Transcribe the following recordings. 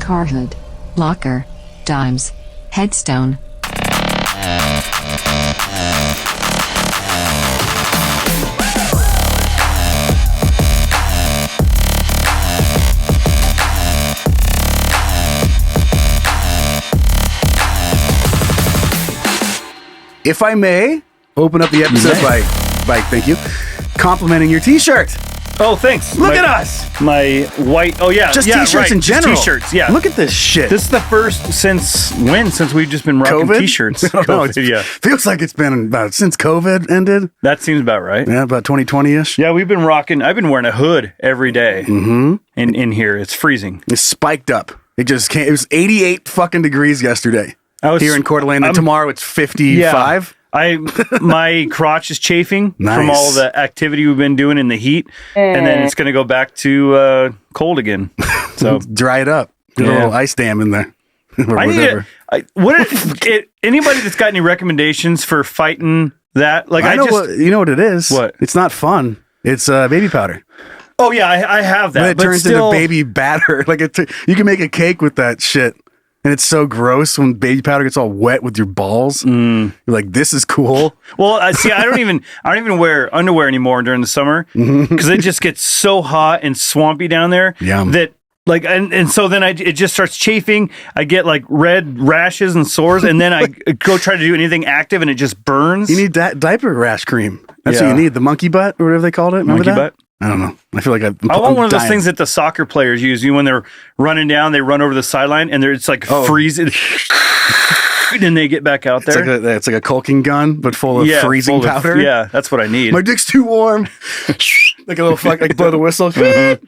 car hood, locker, dimes, headstone. If I may, open up the episode by thank you, complimenting your t-shirt. Oh, thanks. Look at us. My white. Oh, yeah. Just yeah, t-shirts right. in general. Just t-shirts, yeah. Look at this shit. This is the first since we've just been rocking COVID? t-shirts. I don't know. Yeah. Feels like it's been about since COVID ended. That seems about right. Yeah, about 2020-ish. Yeah, we've been rocking. I've been wearing a hood every day in here. It's freezing. It's spiked up. It just came. It was 88 fucking degrees yesterday here in Coeur d'Alene. And tomorrow it's 55. My crotch is chafing from all the activity we've been doing in the heat, and then it's going to go back to cold again. So dry it up. Get a little ice dam in there. Anybody that's got any recommendations for fighting that? Like you know what it is. What? It's not fun. It's baby powder. Oh yeah, I have that. But it turns into baby batter. Like you can make a cake with that shit. And it's so gross when baby powder gets all wet with your balls. You're like, this is cool. Well, see, I don't even wear underwear anymore during the summer because it just gets so hot and swampy down there that like, and so then it just starts chafing. I get like red rashes and sores, and then I go try to do anything active, and it just burns. You need diaper rash cream. That's what you need. The monkey butt or whatever they called it. Remember monkey that? butt. I don't know. I feel like I want one of those things that the soccer players use. When they're running down, they run over the sideline, and it's like freezing. And they get back out there. It's like a caulking gun, but full of freezing powder. Yeah, that's what I need. My dick's too warm. Like a little fuck, like blow the whistle. Hey,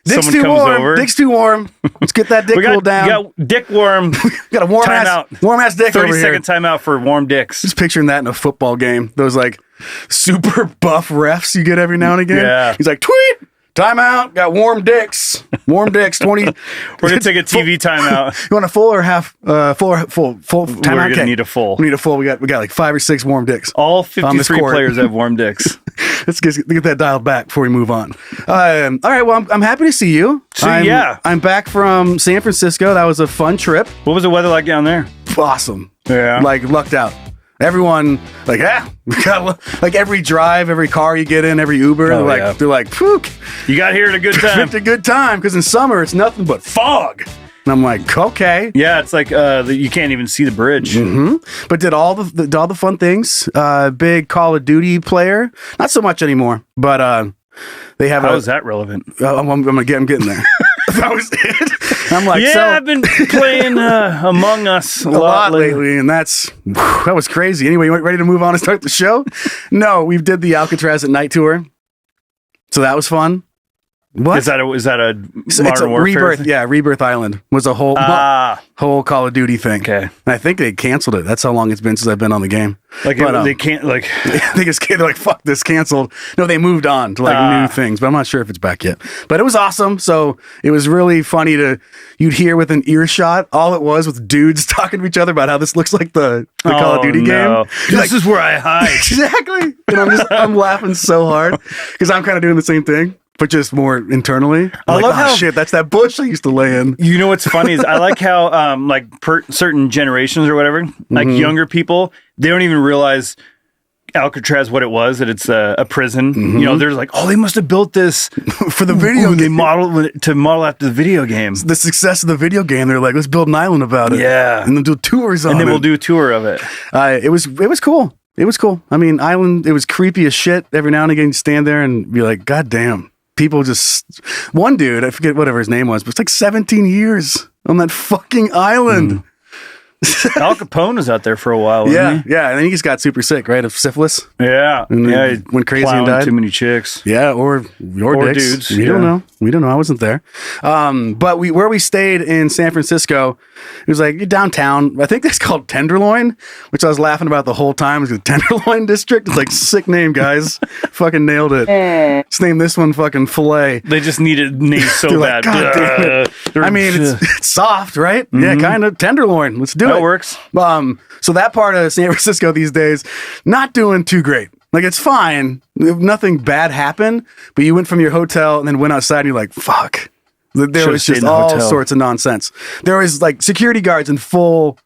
dick's too warm. Over. Dick's too warm. Let's get that dick cooled down. We got dick warm. Got a warm ass dick over here. 30-second timeout for warm dicks. Just picturing that in a football game. Those like super buff refs you get every now and again. Yeah. He's like, tweet. Timeout. Got warm dicks. Warm dicks. 20. We're gonna take a TV timeout. You want a full or half? Full timeout. We're gonna need a full. We need a full. We got like 5 or 6 warm dicks. All 53 players have warm dicks. Let's get that dialed back before we move on. All right. Well, I'm happy to see you. I'm back from San Francisco. That was a fun trip. What was the weather like down there? Awesome. Yeah. Like lucked out. Everyone like we got like every drive, every car you get in, every Uber, they're like, "Phew, you got here at a good time." It's a good time because in summer it's nothing but fog. And I'm like, okay, yeah, it's like you can't even see the bridge. But did all the fun things. Big Call of Duty player, not so much anymore. But they have. How is that relevant? I'm getting there. That was it. I'm like, I've been playing Among Us a lot lately, and that was crazy. Anyway, you ready to move on and start the show? No, we did the Alcatraz at Night tour, so that was fun. What is that? A Modern Warfare Rebirth? thing? Yeah, Rebirth Island was a whole Call of Duty thing. Okay, and I think they canceled it. That's how long it's been since I've been on the game. Like they can't like. They're like, fuck this, canceled. No, they moved on to like new things, but I'm not sure if it's back yet. But it was awesome. So it was really funny you'd hear with an earshot. All it was with dudes talking to each other about how this looks like the Call of Duty game. This is where I hide. Exactly. And I'm laughing so hard because I'm kind of doing the same thing. But just more internally. I love how shit. That's that bush I used to lay in. You know what's funny is I like how like certain generations or whatever, like younger people, they don't even realize Alcatraz what it was. That it's a prison. You know, they're like, oh, they must have built this for the video game. They model after the video game. The success of the video game. They're like, let's build an island about it. Yeah, and then do tours on it. And then we'll do a tour of it. It was cool. It was cool. I mean, Island. It was creepy as shit. Every now and again, you stand there and be like, God damn. People just, one dude, I forget whatever his name was, but it's like 17 years on that fucking island. Al Capone was out there for a while, wasn't he? Yeah, and then he just got super sick, right, of syphilis. Yeah, and he went crazy and died. Too many chicks. Yeah, or dicks. Dudes. We don't know. We don't know. I wasn't there. But where we stayed in San Francisco, it was like downtown. I think that's called Tenderloin, which I was laughing about the whole time. It's the Tenderloin District. It's like sick name, guys. Fucking nailed it. Let's name this one fucking Filet. They just needed names so bad. Like, God damn it. I mean, it's soft, right? Yeah, kind of Tenderloin. Let's do it. That works. So that part of San Francisco these days, not doing too great. Like, it's fine. Nothing bad happened, but you went from your hotel and then went outside and you're like, fuck, There was just all sorts of nonsense. There was like security guards in full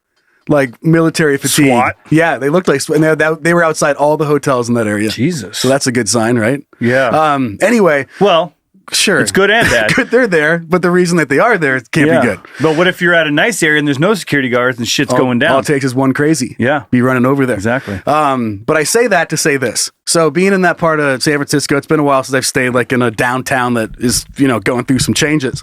like military fatigue. SWAT? Yeah, they looked like, and they were outside all the hotels in that area. Jesus. So that's a good sign, right? Yeah. Anyway. Well, sure. It's good and bad. Good, they're there, but the reason that they are there can't be good. But what if you're at a nice area and there's no security guards and shit's going down? All it takes is one crazy. Yeah. Be running over there. Exactly. But I say that to say this. So being in that part of San Francisco, it's been a while since I've stayed like in a downtown that is, going through some changes.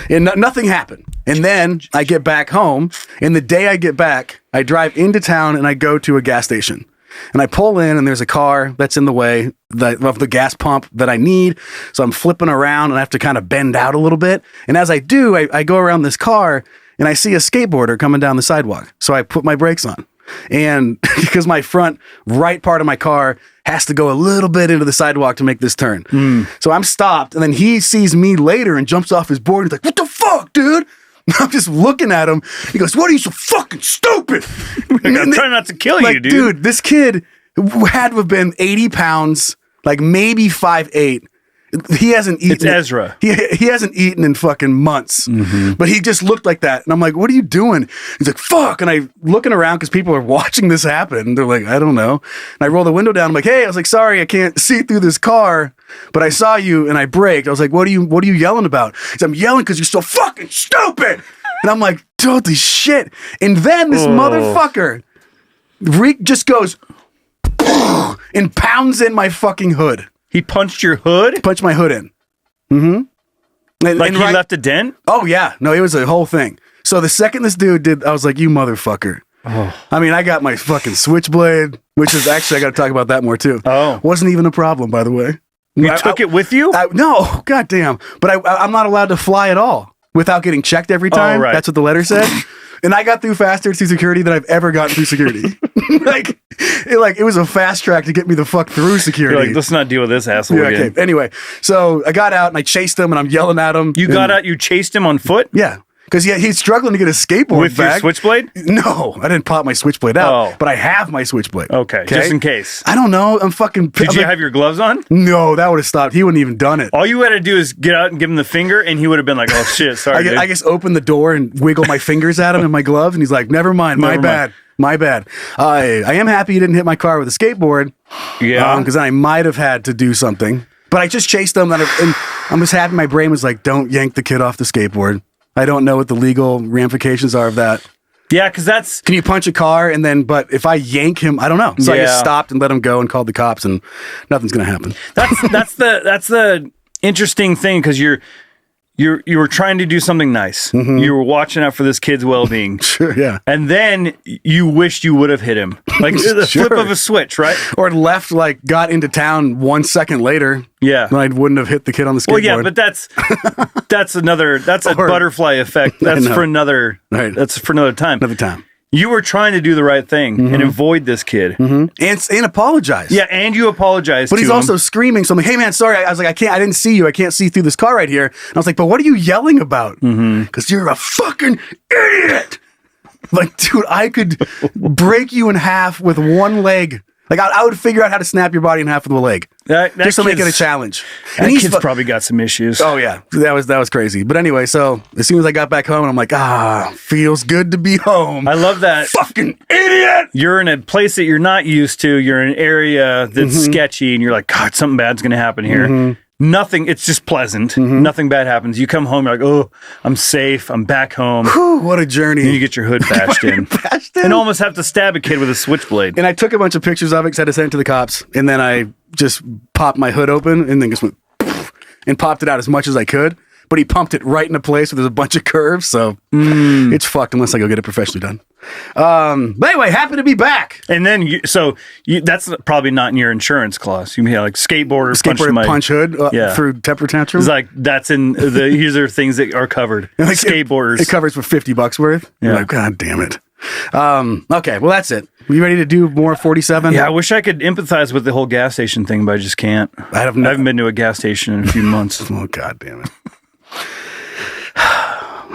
And nothing happened. And then I get back home, and the day I get back, I drive into town and I go to a gas station. And I pull in, and there's a car that's in the way of the gas pump that I need. So I'm flipping around, and I have to kind of bend out a little bit. And as I do, I go around this car, and I see a skateboarder coming down the sidewalk. So I put my brakes on. And because my front right part of my car has to go a little bit into the sidewalk to make this turn. So I'm stopped, and then he sees me later and jumps off his board. And he's like, "What the fuck, dude?" I'm just looking at him. He goes, "What are you so fucking stupid?" I'm trying not to kill you, dude. Dude, this kid had to have been 80 pounds, like maybe 5'8". He hasn't eaten. It's Ezra. He hasn't eaten in fucking months. But he just looked like that. And I'm like, "What are you doing?" He's like, "Fuck." And I'm looking around because people are watching this happen. And they're like, "I don't know." And I roll the window down. I'm like, "Hey," I was like, "Sorry, I can't see through this car, but I saw you and I braked." I was like, "What are you yelling about?" He's, "I'm yelling because you're so fucking stupid." And I'm like, "Holy shit." And then this motherfucker just goes and pounds in my fucking hood. He punched your hood? Punched my hood in. And he left a dent? Oh, yeah. No, it was a whole thing. So the second this dude did, I was like, "You motherfucker." I mean, I got my fucking switchblade, which is actually, I got to talk about that more too. Wasn't even a problem, by the way. You took it with you? No, goddamn. But I'm not allowed to fly at all without getting checked every time. Right. That's what the letter said. And I got through faster through security than I've ever gotten through security. it was a fast track to get me the fuck through security. You're like, let's not deal with this asshole again. Okay. Anyway, so I got out and I chased him and I'm yelling at him. You got out, you chased him on foot? Yeah. Because he's struggling to get his skateboard with back. Your switchblade? No, I didn't pop my switchblade out, but I have my switchblade. Okay, just in case. I don't know. I'm fucking... Did you have your gloves on? No, that would have stopped. He wouldn't even done it. All you had to do is get out and give him the finger, and he would have been like, "Oh shit, sorry." I just opened the door and wiggle my fingers at him in my gloves, and he's like, "Never mind, my bad. My bad." I am happy you didn't hit my car with a skateboard. Yeah. Because then I might have had to do something. But I just chased him, and I'm just happy my brain was like, "Don't yank the kid off the skateboard." I don't know what the legal ramifications are of that. Yeah, because that's... Can you punch a car but if I yank him, I don't know. So I just stopped and let him go and called the cops, and nothing's going to happen. That's the interesting thing, because you were trying to do something nice. You were watching out for this kid's well-being. Sure, yeah. And then you wished you would have hit him. Like the flip of a switch, right? Or left, got into town 1 second later. Yeah. Then I wouldn't have hit the kid on the skateboard. Well, yeah, but that's a butterfly effect. That's for another time. Another time. You were trying to do the right thing and avoid this kid. And apologize. Yeah, and you apologized But he's also screaming. So I'm like, "Hey, man, sorry." I was like, I didn't see you. I can't see through this car right here. And I was like, "But what are you yelling about?" Because you're a fucking idiot. Like, dude, I could break you in half with one leg. Like, I would figure out how to snap your body in half with a leg. Just to make it a challenge. And he's probably got some issues. Oh, yeah. That was crazy. But anyway, so as soon as I got back home, I'm like, feels good to be home. I love that. Fucking idiot! You're in a place that you're not used to. You're in an area that's sketchy, and you're like, "God, something bad's going to happen here." Nothing, it's just pleasant. Nothing bad happens. You come home, you're like, "Oh, I'm safe. I'm back home." Whew, what a journey. And you get your hood bashed in. And almost have to stab a kid with a switchblade. And I took a bunch of pictures of it because I had to send it to the cops. And then I just popped my hood open and then just went and popped it out as much as I could. But he pumped it right into place where there's a bunch of curves. So it's fucked unless I go get it professionally done. But anyway, happy to be back. And then, that's probably not in your insurance clause. You mean like skateboarder punch hood through temper tantrum. It's like, that's in these are things that are covered. Like skateboarders. It covers for $50 worth. Yeah. Like, God damn it. Okay, well, that's it. You ready to do more 47? Yeah, I wish I could empathize with the whole gas station thing, but I just can't. I haven't been to a gas station in a few months. Oh, God damn it.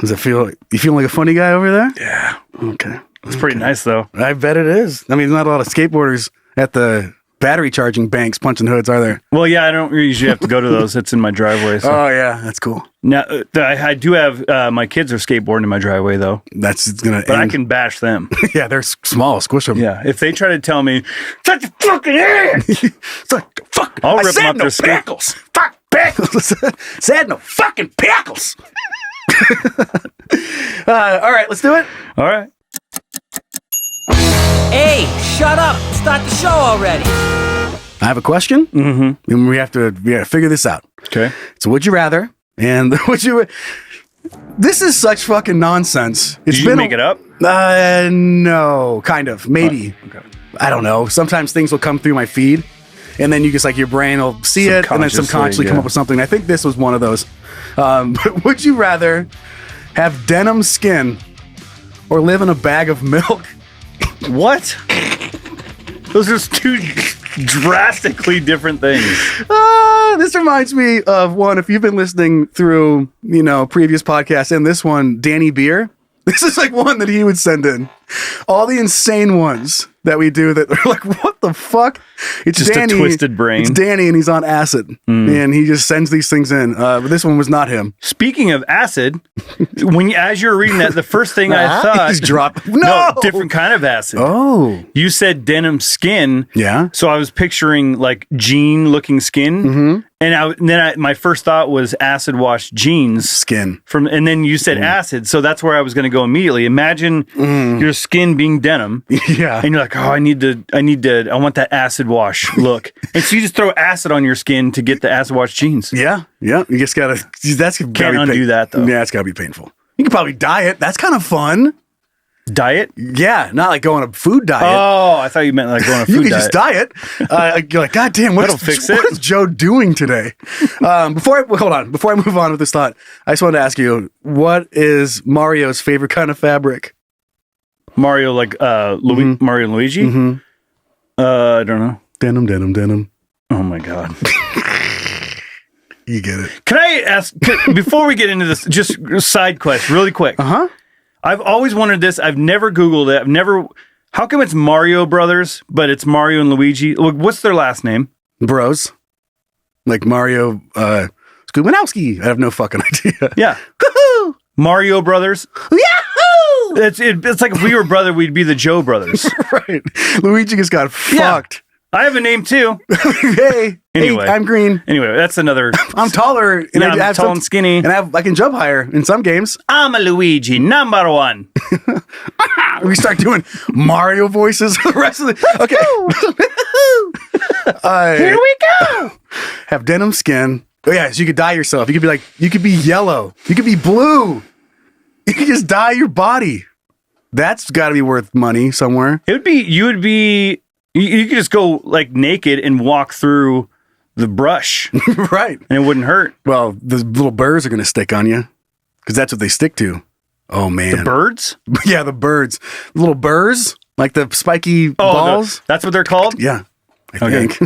Does it feel, you feeling like a funny guy over there? Yeah. Okay. It's pretty nice, though. I bet it is. I mean, there's not a lot of skateboarders at the battery charging banks punching hoods, are there? Well, yeah, I don't usually have to go to those. It's in my driveway. So. Oh, yeah, that's cool. Now, I do have, my kids are skateboarding in my driveway, though. That's going to But I can bash them. Yeah, they're small. Squish them. Yeah, if they try to tell me, shut your fucking head! Fuck, I'll rip them up no their pickles. Fuck pickles. Said no fucking pickles. All right, let's do it. All right. Hey, shut up. Start the show already. I have a question, and we have to figure this out. Okay. So, would you rather? And would you? This is such fucking nonsense. Did you make it up? No, kind of, maybe. Okay. I don't know. Sometimes things will come through my feed, and then you just like your brain will see it, and then subconsciously come up with something. I think this was one of those. But would you rather have denim skin or live in a bag of milk? What? Those are two drastically different things. This reminds me of one, if you've been listening through, previous podcasts and this one, Danny Beer. This is like one that he would send in. All the insane ones that we do that are like, what the fuck? It's just Danny, a twisted brain. It's Danny and he's on acid. And he just sends these things in. But this one was not him. Speaking of acid, as you were reading that, the first thing I thought... He's dropped. No, different kind of acid. Oh. You said denim skin. Yeah. So I was picturing like jean-looking skin. Mm-hmm. And then my first thought was acid wash jeans. Skin. And then you said acid, so that's where I was going to go immediately. Imagine your skin being denim. Yeah. And you're like, oh, I want that acid wash look. And so you just throw acid on your skin to get the acid wash jeans. Yeah. Yeah. You just gotta, Can't undo that though. Yeah, it's gotta be painful. You can probably dye it. That's kind of fun. Diet? Yeah, not like going on a food diet. Oh, I thought you meant like going on a food you can diet. just diet. You're like, God damn, what is Joe doing today? Before I move on with this thought, I just wanted to ask you, what is Mario's favorite kind of fabric? Mario, like Mario and Luigi? Mm-hmm. I don't know. Denim. Oh my God. You get it. Can I ask, before we get into this, just side quest, really quick. Uh-huh. I've always wondered this. I've never Googled it. How come it's Mario Brothers, but it's Mario and Luigi? What's their last name? Bros. Like Mario, Skubanowski. I have no fucking idea. Yeah. Woohoo! Mario Brothers. Yahoo! It's like if we were brother, we'd be the Joe Brothers. Right. Luigi just got fucked. I have a name too. Hey. Anyway. Hey, I'm green. Anyway, that's another. I'm taller. And yeah, I'm tall and skinny. And I can jump higher in some games. I'm a Luigi, number one. We start doing Mario voices for the rest of the... Okay. Here we go. Have denim skin. Oh yeah, so you could dye yourself. You could be yellow. You could be blue. You could just dye your body. That's got to be worth money somewhere. You could just go like naked and walk through the brush. Right. And it wouldn't hurt. Well, the little burrs are going to stick on you because that's what they stick to. Oh, man. The birds? Yeah, the birds. Little burrs, like the spiky balls. That's what they're called? Yeah, I think.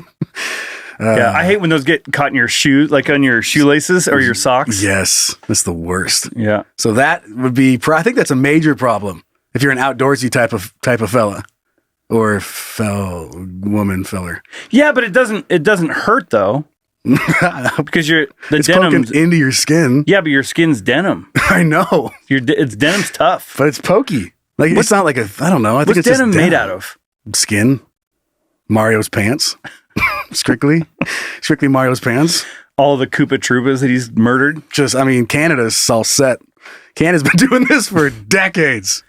Yeah, I hate when those get caught in your shoe, like on your shoelaces or your socks. Yes, that's the worst. Yeah. So that would be, I think that's a major problem if you're an outdoorsy type of fella. Or feller. Yeah, but it doesn't hurt though. Because it's poking into your skin. Yeah, but your skin's denim. I know. Denim's tough. But it's pokey. Like it's not like I don't know. I think it's denim just made out of? Skin. Mario's pants. Strictly Mario's pants. All the Koopa Troopas that he's murdered. Canada's all set. Canada's been doing this for decades.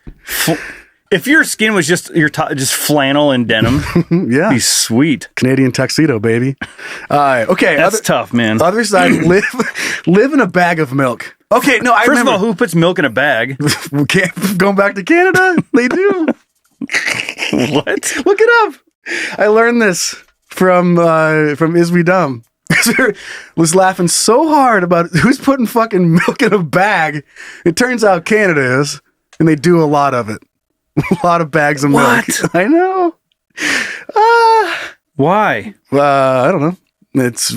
If your skin was just flannel and denim, yeah, be sweet. Canadian tuxedo, baby. Okay, that's tough, man. Other side, live in a bag of milk. Okay, no, First of all, who puts milk in a bag? Going back to Canada, they do. What? Look it up. I learned this from Is We Dumb. Was laughing so hard about who's putting fucking milk in a bag. It turns out Canada is, and they do a lot of it. A lot of bags of milk. I know. Why? I don't know. It's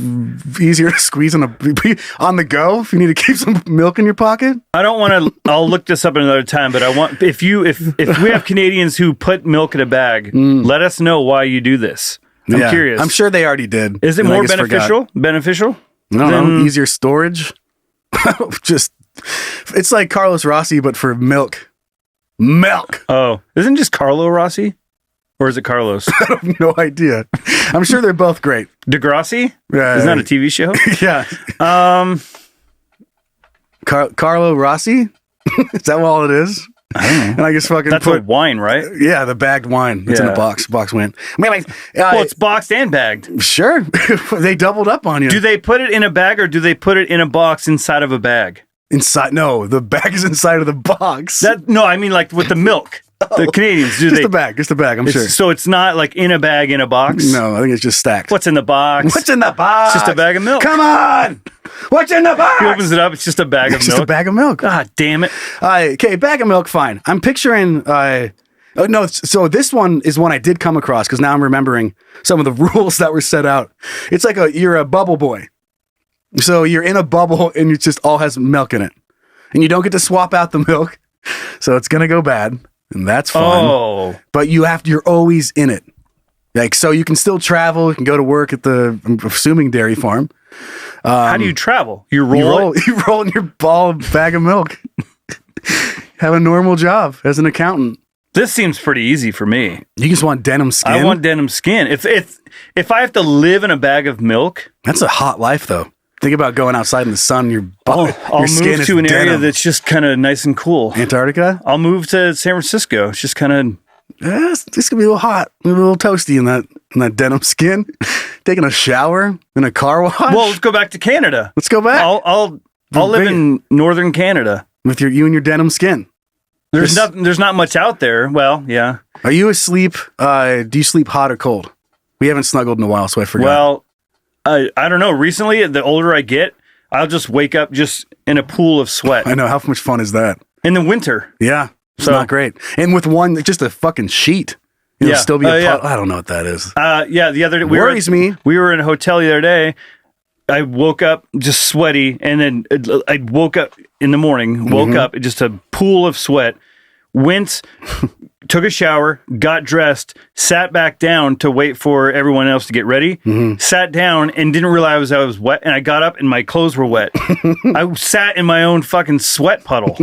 easier to squeeze on the go if you need to keep some milk in your pocket. I don't want to. I'll look this up another time. But I want if we have Canadians who put milk in a bag, let us know why you do this. I'm curious. I'm sure they already did. Is it more beneficial? Beneficial? I don't know. Easier storage. It's like Carlos Rossi, but for milk. Milk. Oh, isn't it just Carlo Rossi? Or is it Carlos? I have no idea. I'm sure they're both great. Degrassi? Isn't that a TV show? Yeah. Carlo Rossi? Is that all it is? I don't know. And I just fucking That's a wine, right? Yeah, the bagged wine. It's in a box. Box wine. Well, it's boxed and bagged. Sure. They doubled up on you. Do they put it in a bag or do they put it in a box inside of a bag? Inside? No, the bag is inside of the box. No, I mean like with the milk. The Canadians, just a bag, I'm sure. So it's not like in a bag in a box? No, I think it's just stacked. What's in the box? What's in the box? It's just a bag of milk. Come on! What's in the box? He opens it up, it's just a bag of milk. Just a bag of milk. God damn it. Okay, bag of milk, fine. I'm picturing... no, so this one is one I did come across because now I'm remembering some of the rules that were set out. It's like you're a bubble boy. So you're in a bubble and it just all has milk in it. And you don't get to swap out the milk. So it's going to go bad. And that's fun. Oh. But you're always in it. Like, so you can still travel. You can go to work at I'm assuming dairy farm. How do you travel? You roll in your bag of milk. Have a normal job as an accountant. This seems pretty easy for me. You just want denim skin? I want denim skin. If I have to live in a bag of milk. That's a hot life, though. Think about going outside in the sun. I'll skin move to an area denim. that's just kind of nice and cool. Antarctica? I'll move to San Francisco. It's just kind of... It's going to be a little hot, a little toasty in that denim skin. Taking a shower in a car wash. Well, let's go back to Canada. Let's go back. I'll live in northern Canada. With you and your denim skin. There's not much out there. Well, yeah. Are you asleep? Do you sleep hot or cold? We haven't snuggled in a while, so I forgot. Well... I don't know. Recently, the older I get, I'll just wake up just in a pool of sweat. I know. How much fun is that? In the winter. Yeah. It's not great. And with just a fucking sheet, it'll still be I don't know what that is. Yeah. The other day, we were in a hotel the other day. I woke up just sweaty, and then I woke up in the morning, up just a pool of sweat, took a shower, got dressed, sat back down to wait for everyone else to get ready, sat down and didn't realize I was wet, and I got up and my clothes were wet. I sat in my own fucking sweat puddle.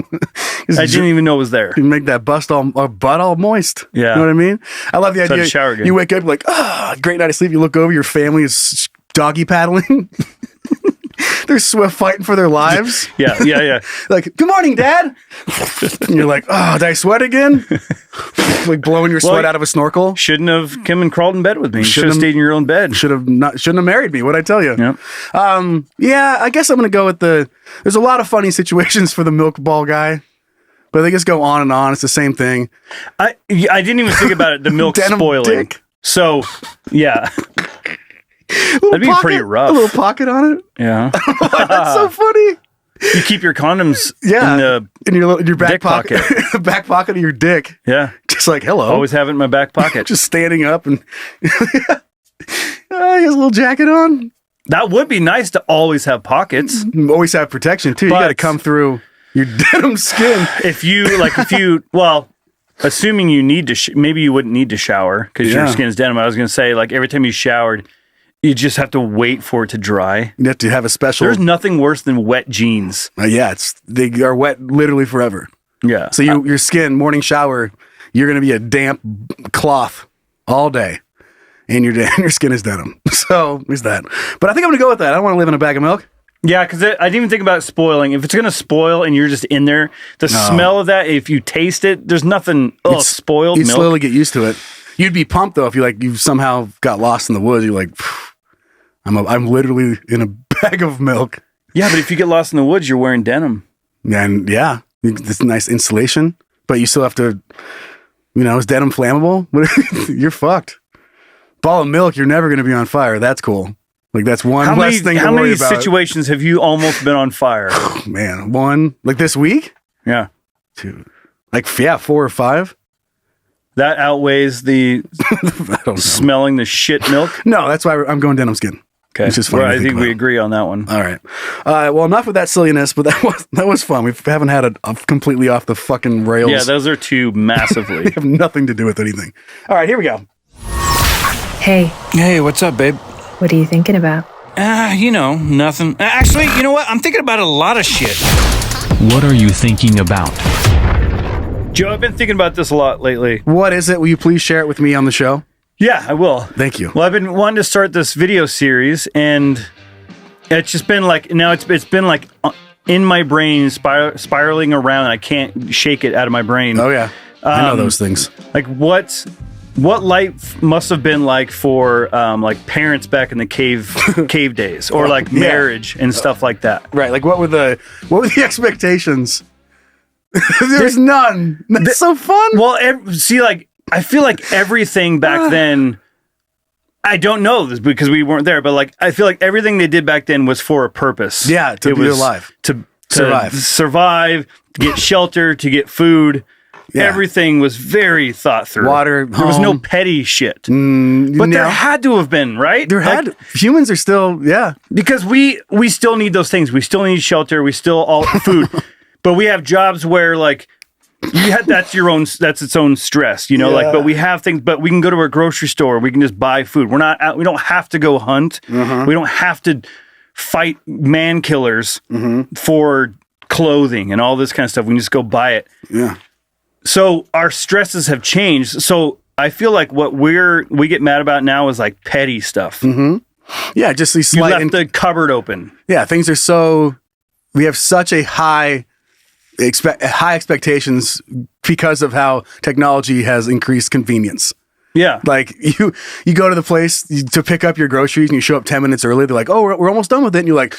I didn't even know it was there. You make that butt all moist. Yeah. You know what I mean? I love the idea. Shower again. You wake up like, great night of sleep. You look over, your family is doggy paddling. They're fighting for their lives. Yeah. Like, good morning, Dad. And you're like, did I sweat again? Like blowing your sweat out of a snorkel. Shouldn't have come and crawled in bed with me. Should have stayed in your own bed. Shouldn't have married me. What'd I tell you? Yep. Yeah, I guess I'm going to go with there's a lot of funny situations for the milk ball guy. But they just go on and on. It's the same thing. I didn't even think about it. The milk spoiling. Dick. So, yeah. That'd be pretty rough. A little pocket on it. Yeah. That's so funny. You keep your condoms in your back pocket. The back pocket of your dick. Yeah. Just like, hello. Always have it in my back pocket. Just standing up and he has a little jacket on. That would be nice to always have pockets. Always have protection too. You got to come through your denim skin. Assuming you need to, maybe you wouldn't need to shower because your skin's denim. I was going to say, like, every time you showered, you just have to wait for it to dry. You have to have a special... There's nothing worse than wet jeans. They are wet literally forever. Yeah. So your skin, morning shower, you're going to be a damp cloth all day. And your skin is denim. So, there's that. But I think I'm going to go with that. I don't want to live in a bag of milk. Yeah, because I didn't even think about spoiling. If it's going to spoil and you're just in there, the smell of that, if you taste it, there's nothing, spoiled milk. You slowly get used to it. You'd be pumped, though, if you somehow got lost in the woods. You're like, I'm literally in a bag of milk. Yeah, but if you get lost in the woods, you're wearing denim. And this nice insulation, but you still have to, is denim flammable? You're fucked. Ball of milk, you're never going to be on fire. That's cool. Like, that's one less thing to worry about. How many situations have you almost been on fire? Man, one. Like this week? Yeah. Two. 4 or 5. That outweighs the smelling the shit milk? No, that's why I'm going denim skin. Okay. Which is fun. Well, I think we agree on that one. All right. Well, enough with that silliness, but that was fun. We haven't had a completely off the fucking rails. Yeah, those are two massively. They have nothing to do with anything. All right, here we go. Hey, Hey, what's up, babe? what are you thinking about? Nothing. Actually, you know what? I'm thinking about a lot of shit. What are you thinking about? Joe, I've been thinking about this a lot lately. What is it? Will you please share it with me on the show? Yeah, I will. Thank you. Well, I've been wanting to start this video series, and it's just been like, now it's been like in my brain, spiraling around. I can't shake it out of my brain. Oh, yeah. I know those things. Like what life must have been like for like parents back in the cave days, or like marriage and stuff like that. Right. Like what were the expectations? There's none. That's so fun. Well, I feel like everything back then, I don't know this because we weren't there, but like I feel like everything they did back then was for a purpose. Yeah, to be alive. To Survive. to get shelter, to get food. Yeah. Everything was very thought through. Water, there was no home. petty shit. But there had to have been, right? Humans are still, yeah. Because we still need those things. We still need shelter. We still all food. But we have jobs where like that's its own stress, you know, like, but we have things, but we can go to a grocery store. We can just buy food. We don't have to go hunt. We don't have to fight man killers for clothing and all this kind of stuff. We can just go buy it. Yeah. So our stresses have changed. So I feel like what we get mad about now is like petty stuff. Yeah. Just these you left the cupboard open. Yeah. Things are we have such a high expectations because of how technology has increased convenience. Yeah. Like you go to the place to pick up your groceries and you show up 10 minutes early. They're like, oh, we're almost done with it. And you're like,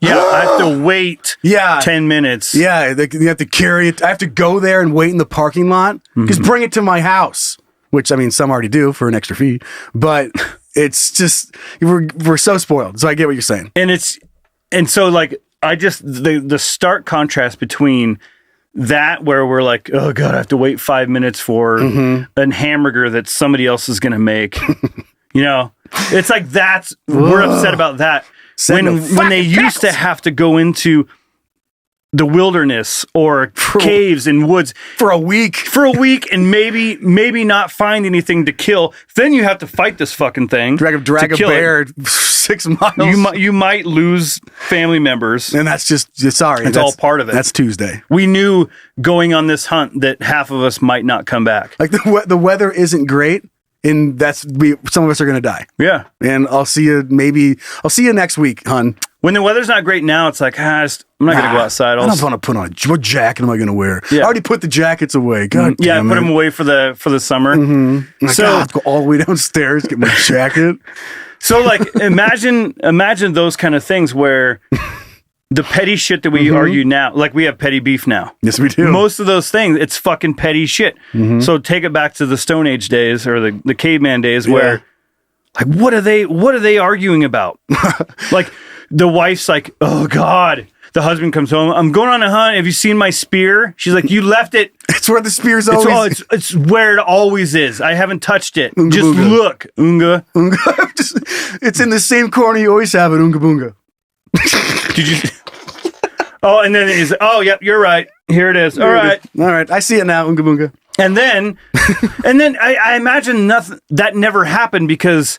yeah, I have to wait 10 minutes. Yeah. You have to carry it. I have to go there and wait in the parking lot. Just bring it to my house, which I mean, some already do for an extra fee, but it's just, we're so spoiled. So I get what you're saying. And so like, the stark contrast between that where we're like, oh God, I have to wait 5 minutes for a hamburger that somebody else is going to make. You know, it's like we're upset about that. When they used to have to go into the wilderness or caves and woods for a week and maybe not find anything to kill, then you have to fight this fucking thing. Drag a bear 6 miles. You might lose family members, and that's just sorry. It's all part of it. That's Tuesday. We knew going on this hunt that half of us might not come back. Like the weather isn't great, and some of us are gonna die. Yeah, and I'll see you next week, hon. When the weather's not great now, it's like, I'm not going to go outside. I don't want to put on what jacket am I going to wear? Yeah. I already put the jackets away. God yeah, damn put it. them away for the summer. Like, So I have to go all the way downstairs, get my jacket. So like, imagine those kind of things where the petty shit that we argue now, like we have petty beef now. Yes, we do. Most of those things, it's fucking petty shit. So take it back to the Stone Age days or the caveman days where, like, what are they arguing about? Like, the wife's like, oh God. The husband comes home. I'm going on a hunt. Have you seen my spear? She's like, you left it. It's where the spear's always. It's where it always is. I haven't touched it. Just look, Unga. It's in the same corner you always have it, Unga Boonga. Did you? Oh, and then he's, oh, yep, you're right. Here it is. All right. I see it now, Unga Boonga. And then I imagine that never happened because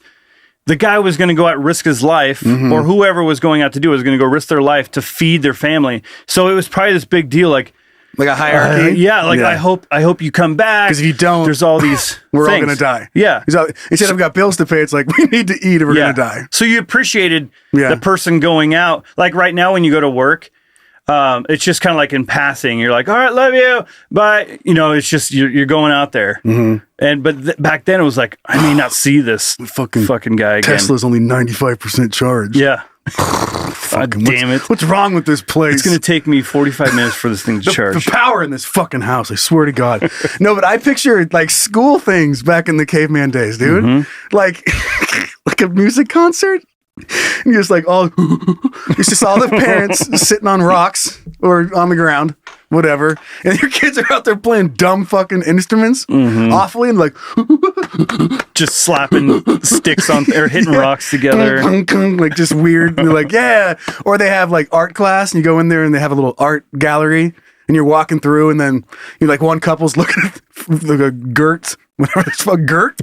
the guy was going to go out and risk his life, or whoever was going out to do it was going to go risk their life to feed their family. So it was probably this big deal, like a hierarchy. I hope you come back, because if you don't, there's all these. We're things. all going to die. Yeah. He said, I've got bills to pay. It's like, we need to eat or we're going to die. So you appreciated the person going out. Like right now when you go to work, it's just kind of like in passing. You're like, all right, love you. But, it's just you're going out there. But back then it was like, I may not see this fucking guy again. Tesla's only 95% charged. Yeah. Damn it. What's wrong with this place? It's going to take me 45 minutes for this thing to charge. The power in this fucking house, I swear to God. No, but I picture like school things back in the caveman days, dude. Like a music concert. And you're just like, it's just all the parents sitting on rocks or on the ground, whatever. And your kids are out there playing dumb fucking instruments awfully and like just slapping sticks on or hitting rocks together. Like just weird. And they're like, yeah. Or they have like art class and you go in there and they have a little art gallery and you're walking through and then you're like one couple's looking at the Gert, whatever it's called, Gert.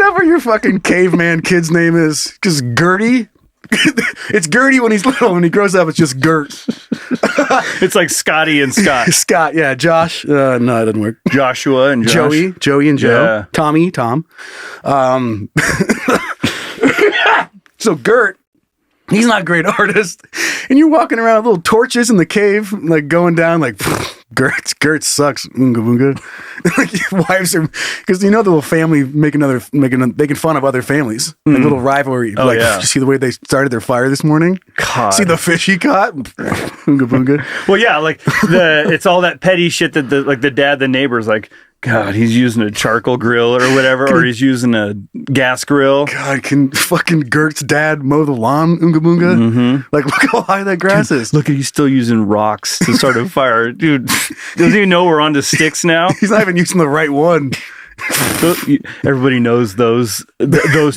whatever your fucking caveman kid's name is, just Gertie. It's Gertie when he's little. When he grows up, it's just Gert. It's like Scotty and Scott. Scott, yeah. Josh, no, it doesn't work. Joshua and Josh. Joey and Joe. Yeah. Tommy, Tom. So Gert, he's not a great artist. And you're walking around with little torches in the cave, like going down, like, Gert sucks. Oonga boonga. Like, your wives are, because you know the little family making fun of other families. Like little rivalry. Oh, like, yeah. you see the way they started their fire this morning? God. See the fish he caught? Oonga boonga. Well, yeah, like it's all that petty shit that the neighbor's like, God, he's using a charcoal grill or whatever, or he's using a gas grill. God, can fucking Gert's dad mow the lawn, Oonga boonga? Mm-hmm. Like, look how high that grass is. Look, he's still using rocks to start a fire. Dude, doesn't even know we're on to sticks now. He's not even using the right one. Everybody knows those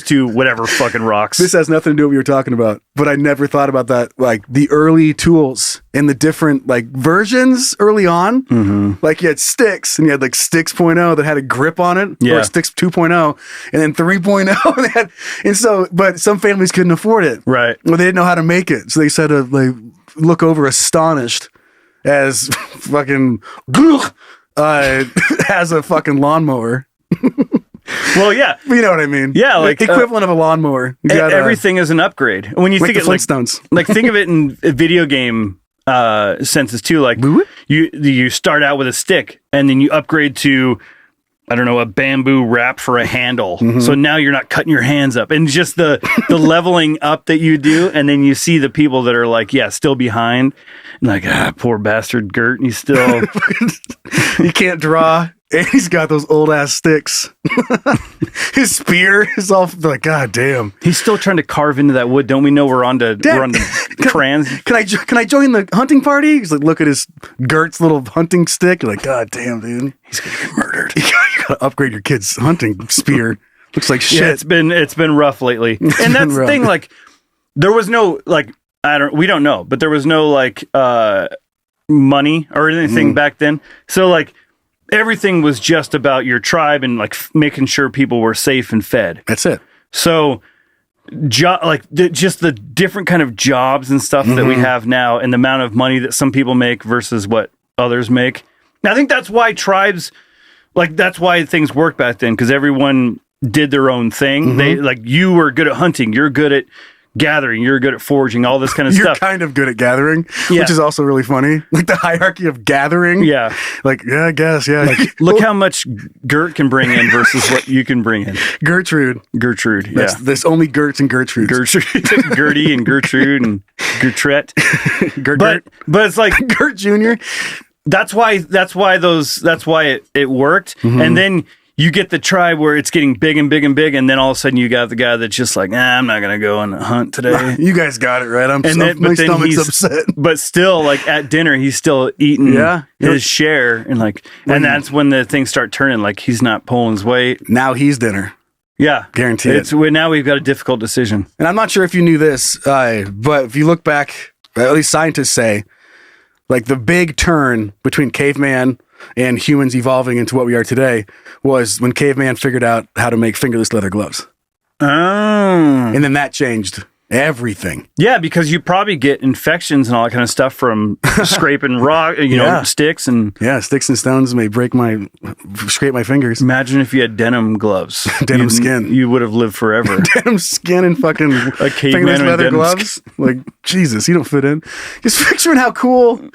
two whatever fucking rocks. This has nothing to do with what you were talking about, but I never thought about that. Like the early tools and the different like versions early on. Mm-hmm. Like you had sticks and you had like Sticks 0.0 that had a grip on it, or Sticks 2.0, and then 3.0. And so, but some families couldn't afford it, right? Well, they didn't know how to make it, so they said to like look over astonished as fucking has a fucking lawnmower. Well, yeah, you know what I mean. Yeah, like equivalent of a lawnmower. Everything is an upgrade. When you think the it Flintstones, like think of it in video game senses too. Like you start out with a stick and then you upgrade to, I don't know, a bamboo wrap for a handle. Mm-hmm. So now you're not cutting your hands up, and just the leveling up that you do, and then you see the people that are like, still behind, and like, poor bastard Gert, and he's still he can't draw. And he's got those old ass sticks. His spear is all like, God damn. He's still trying to carve into that wood. Don't we know we're on to crayons? Can I join the hunting party? He's like, look at his Gert's little hunting stick. You're like, God damn, dude. He's gonna get murdered. You gotta upgrade your kid's hunting spear. Looks like shit. Yeah, it's been rough lately. And that's the thing, like, there was no like we don't know, but there was no like money or anything back then. So like everything was just about your tribe and like making sure people were safe and fed. That's it. So just the different kind of jobs and stuff that we have now, and the amount of money that some people make versus what others make. And I think that's why tribes, like, that's why things worked back then, because everyone did their own thing. They like, you were good at hunting, you're good at gathering, you're good at foraging, all this kind of you're stuff. You're kind of good at gathering, which is also really funny. Like the hierarchy of gathering. Yeah. Like, yeah, I guess, yeah. Like, look how much Gert can bring in versus what you can bring in. Gertrude, yeah. There's only Gerts and Gertrudes. Gertie and Gertrude and Gertrude. But it's like Gert Jr. That's why it worked. And then you get the tribe where it's getting big and big and big, and then all of a sudden you got the guy that's just like, I'm not gonna go on a hunt today. You guys got it right. My stomach's upset. But still, like at dinner, he's still eating his share, and like, and that's when the things start turning. Like he's not pulling his weight. Now he's dinner. Yeah, guaranteed. Now we've got a difficult decision. And I'm not sure if you knew this, but if you look back, at least scientists say, like the big turn between caveman and humans evolving into what we are today was when caveman figured out how to make fingerless leather gloves. Oh. And then that changed everything. Yeah, because you probably get infections and all that kind of stuff from scraping rock, sticks and... Yeah, sticks and stones may scrape my fingers. Imagine if you had denim gloves. Denim skin. You would have lived forever. Denim skin and fucking a fingerless leather gloves. Like, Jesus, you don't fit in. Just picturing how cool...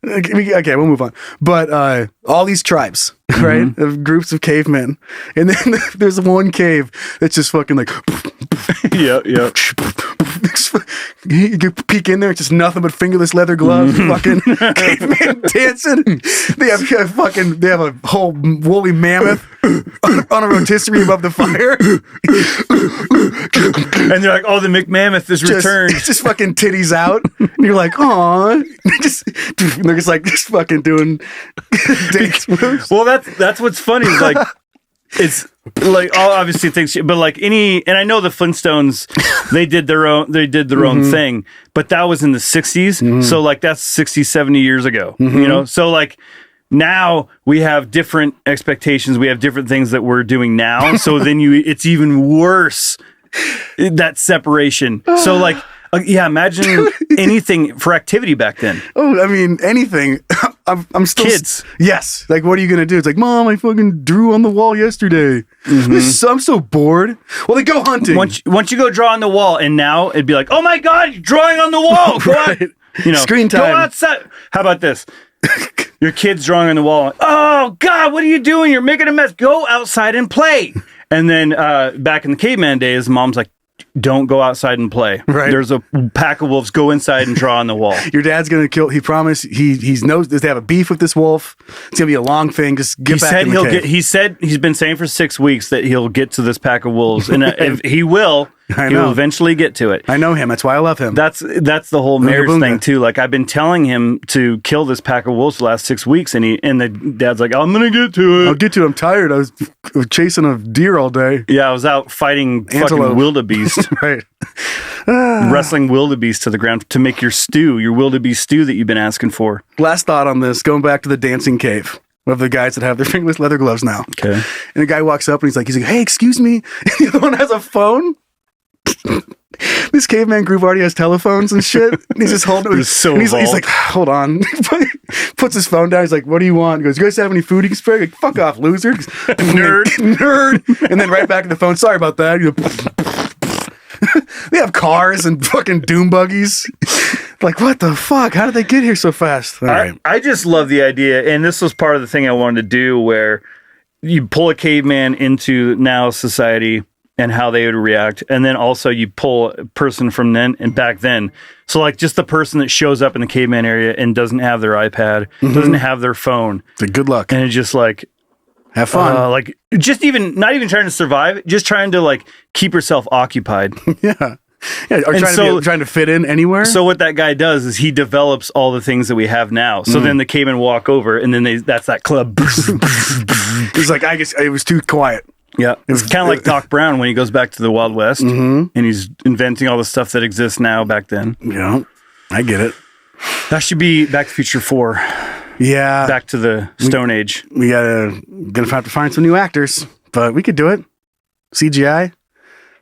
Okay, we'll move on. But all these tribes, right, of groups of cavemen, and then there's one cave that's just fucking like, yeah. You could peek in there, it's just nothing but fingerless leather gloves, fucking caveman dancing. They have a whole woolly mammoth on a rotisserie above the fire, and they're like, "Oh, the McMammoth is returned." Just fucking titties out, and you're like, "Aw!" They're just fucking doing dance moves. Well, that's what's funny. Is like, it's like all obviously things, but like and I know the Flintstones, they did their own thing, but that was in the 60s. So like that's 60, 70 years ago, you know? So like now we have different expectations. We have different things that we're doing now. So then it's even worse, that separation. So like, imagine anything for activity back then. Oh, I mean, anything. I'm still kids. Yes. Like, what are you going to do? It's like, Mom, I fucking drew on the wall yesterday. I'm so bored. Well, they go hunting. Once you go draw on the wall, and now it'd be like, oh my God, you're drawing on the wall. Go Right. on. Screen time. Go outside. How about this? Your kid's drawing on the wall. Oh God, what are you doing? You're making a mess. Go outside and play. And then back in the caveman days, Mom's like, don't go outside and play. Right. There's a pack of wolves. Go inside and draw on the wall. Your dad's gonna kill. He promised. He knows they have a beef with this wolf. It's gonna be a long thing. Just get back in the cave. He said he's been saying for 6 weeks that he'll get to this pack of wolves, and if he will. He will eventually get to it. I know him. That's why I love him. That's the whole marriage thing too. Like I've been telling him to kill this pack of wolves for the last 6 weeks, and the dad's like, I'm gonna get to it. I'll get to it. I'm tired. I was chasing a deer all day. Yeah, I was out fighting fucking wildebeest. Right. Wrestling wildebeest to the ground to make your wildebeest stew that you've been asking for. Last thought on this, going back to the dancing cave of the guys that have their fingerless leather gloves now. Okay. And the guy walks up and he's like, hey, excuse me. And the other one has a phone. This caveman group already has telephones and shit. And he's just holding it. He's like, hold on. Puts his phone down. He's like, what do you want? He goes, you guys have any food you can spare? Like, fuck off, loser. Nerd. And then right back to the phone. Sorry about that. They have cars and fucking doom buggies. Like, what the fuck? How did they get here so fast? All right. I just love the idea. And this was part of the thing I wanted to do, where you pull a caveman into now society and how they would react. And then also you pull a person from then and back then. So like just the person that shows up in the caveman area and doesn't have their iPad, doesn't have their phone. It's a good luck. And it's just like, have fun. Like just not even trying to survive, just trying to like keep yourself occupied. Yeah. Or trying to fit in anywhere. So what that guy does is he develops all the things that we have now. So then the cavemen walk over and then that's that club. He's like, I guess it was too quiet. Yeah, it's kind of like Doc Brown when he goes back to the Wild West and he's inventing all the stuff that exists now back then. Yeah, I get it. That should be Back to the Future 4. Yeah. Back to the Stone Age. We gonna have to find some new actors, but we could do it. CGI.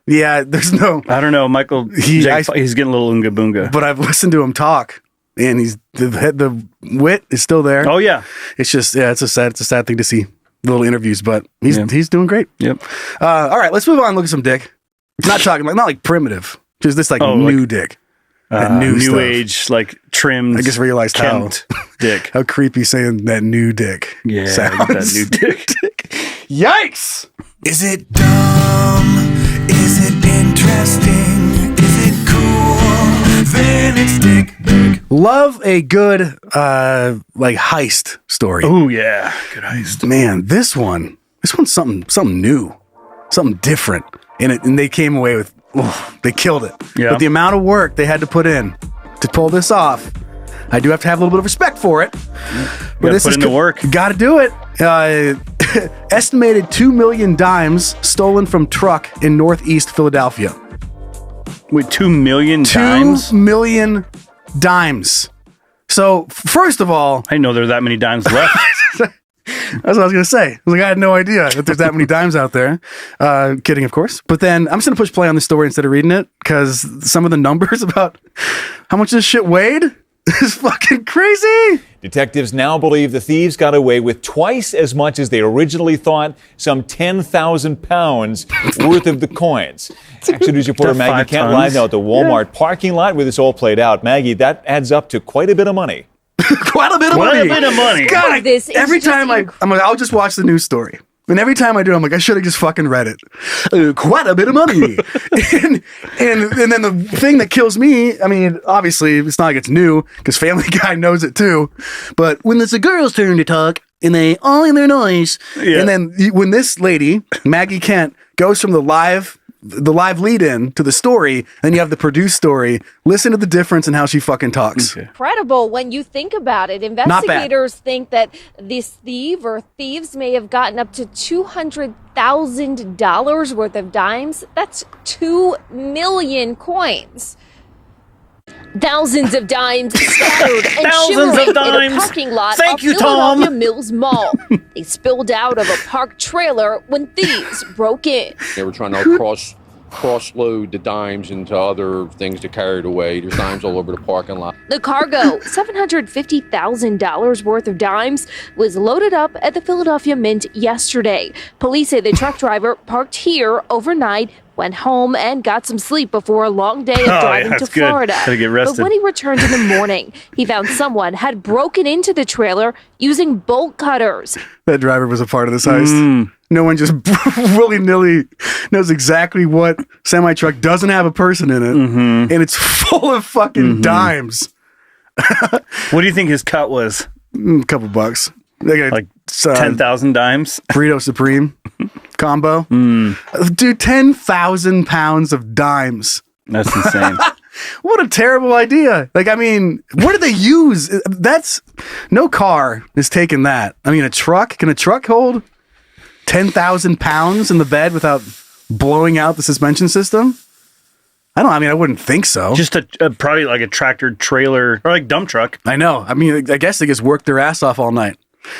Yeah, there's no. I don't know, Michael. He's getting a little unga boonga. But I've listened to him talk, and the wit is still there. Oh yeah, it's just it's a sad thing to see. Little interviews, but he's doing great. Yep. All right, let's move on and look at some dick. Not like primitive, just this new dick. New stuff. age, like trimmed. I just realized how dick. How creepy saying that new dick. Yeah, sounds. That new dick. Yikes! Is it dumb? Is it interesting? Is it cool? Then it's dick. Love a good like heist story. Oh yeah, good heist. Man, this one's something new, something different. And they came away with they killed it. Yeah. But the amount of work they had to put in to pull this off, I do have to have a little bit of respect for it. But this is the work. Got to do it. Estimated 2 million dimes stolen from truck in Northeast Philadelphia. Wait, 2 million dimes? 2 million dimes. So, first of all, I didn't know there were that many dimes left. That's what I was going to say. I was like, I had no idea that there's that many dimes out there. Kidding, of course. But then I'm just going to push play on the story instead of reading it, because some of the numbers about how much this shit weighed is fucking crazy. Detectives now believe the thieves got away with twice as much as they originally thought, some 10,000 pounds worth of the coins. Action News reporter Maggie Kent live now at the Walmart parking lot where this all played out. Maggie, that adds up to quite a bit of money. Quite a bit of money. God, every time I'm like, I'll just watch the news story. And every time I do, I'm like, I should have just fucking read it. Quite a bit of money. and then the thing that kills me, I mean, obviously, it's not like it's new, because Family Guy knows it too. But when it's a girl's turn to talk, and they all in their noise, and then when this lady, Maggie Kent, goes from the live lead-in to the story, and you have the produced story, listen to the difference in how she fucking talks. Okay. Incredible when you think about it. Investigators think that this thief or thieves may have gotten up to $200,000 worth of dimes. That's 2 million coins. Thousands of dimes scattered and Thousands shimmering of dimes. in a parking lot Thank of you, Tom. Philadelphia Mills Mall. They spilled out of a parked trailer when thieves broke in. They were trying to cross-load the dimes into other things to carry it away. There's dimes all over the parking lot. The cargo, $750,000 worth of dimes, was loaded up at the Philadelphia Mint yesterday. Police say the truck driver parked here overnight, went home, and got some sleep before a long day of driving to Florida. Gotta get rested. But when he returned in the morning, he found someone had broken into the trailer using bolt cutters. That driver was a part of this heist. No one just willy-nilly knows exactly what semi-truck doesn't have a person in it, and it's full of fucking dimes. What do you think his cut was? A couple bucks. They got Like 10,000 dimes? Burrito Supreme combo. Dude, 10,000 pounds of dimes. That's insane. What a terrible idea. Like, I mean, what do they use? That's no car is taking that. I mean, a truck, can a truck hold 10,000 pounds in the bed without blowing out the suspension system? I wouldn't think so. Just probably like a tractor trailer or like dump truck. I know. I mean, I guess they just worked their ass off all night.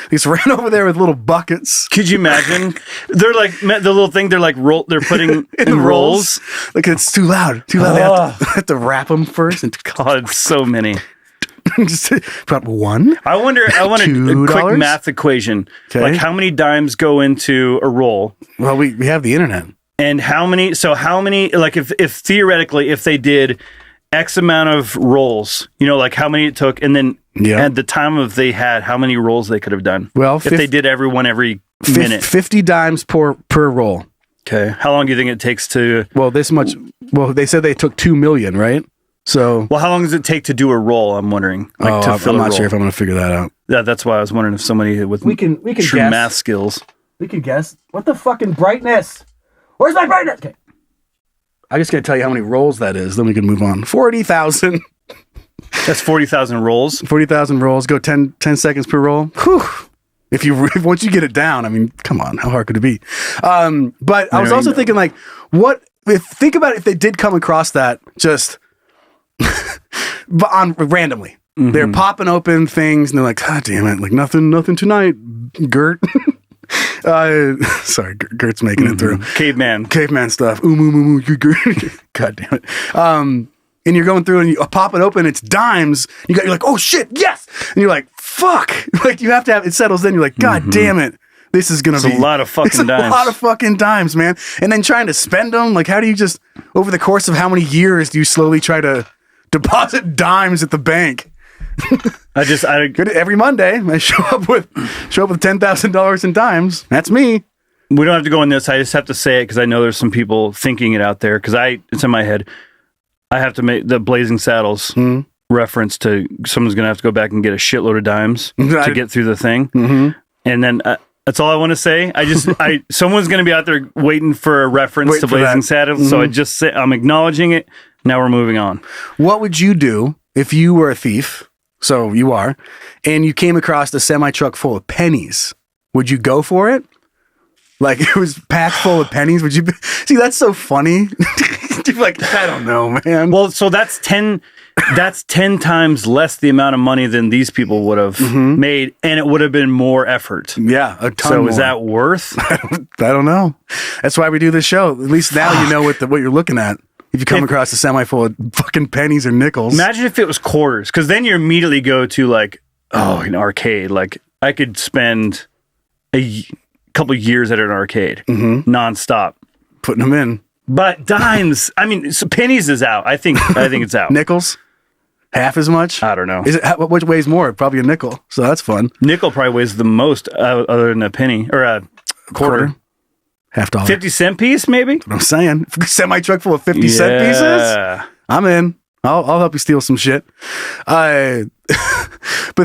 They just ran over there with little buckets. Could you imagine? They're like the little thing. They're like they're putting in rolls. Like, it's too loud. Too loud. They have to wrap them first. And God, so many. just about one. I wonder a quick math equation. Okay. Like, how many dimes go into a roll? Well, we have the internet. And how many, like if theoretically, if they did X amount of rolls, like how many it took, and then at the time of they had, how many rolls they could have done? Well, if they did every minute. 50 dimes per roll. Okay. How long do you think it takes to? Well, this much. Well, they said they took 2 million, right? So. Well, how long does it take to do a roll? I'm wondering. Like, I'm not sure if I'm going to figure that out. Yeah, that's why I was wondering if somebody with we can true guess. Math skills. We can guess. What the fucking brightness? Where's my brightness? Okay. I just got to tell you how many rolls that is. Then we can move on. 40,000. That's 40,000 rolls. 40,000 rolls. Go 10 seconds per roll. Whew. Once you get it down, I mean, come on, how hard could it be? But I was also thinking, like, think about if they did come across that just randomly. They're popping open things and they're like, God damn it, like nothing tonight, Gert. Sorry, Gert's making it through. Caveman stuff. God damn it. And you're going through and you pop it open, it's dimes. You're like, oh shit, yes. And you're like, fuck. Like, you have to have it settles in. You're like, God damn it. This is going to be a lot of fucking dimes. A lot of fucking dimes, man. And then trying to spend them. Like, how do you just, over the course of how many years do you slowly try to deposit dimes at the bank? Every Monday, I show up with $10,000 in dimes. That's me. We don't have to go in this. I just have to say it because I know there's some people thinking it out there. Because it's in my head. I have to make the Blazing Saddles reference to someone's going to have to go back and get a shitload of dimes to get through the thing. And then that's all I want to say. Someone's going to be out there waiting for a reference to Blazing Saddles. So I'm acknowledging it. Now we're moving on. What would you do if you were a thief? So you are, and you came across a semi-truck full of pennies. Would you go for it? Like, it was packed full of pennies. Would you see? That's so funny. You're like, I don't know, man. Well, so that's 10 times less the amount of money than these people would have made, and it would have been more effort. Yeah, a ton. So more. Is that worth? I don't know. That's why we do this show. At least now you know what you're looking at. If you come across a semi full of fucking pennies or nickels. Imagine if it was quarters, because then you immediately go to like, an arcade. Like, I could spend a couple years at an arcade nonstop. Putting them in. But dimes, so pennies is out. I think it's out. Nickels? Half as much? I don't know. Which weighs more? Probably a nickel. So that's fun. Nickel probably weighs the most other than a penny or a quarter. $50. 50-cent piece, maybe? What I'm saying. Semi-truck full of 50-cent pieces? I'm in. I'll help you steal some shit. But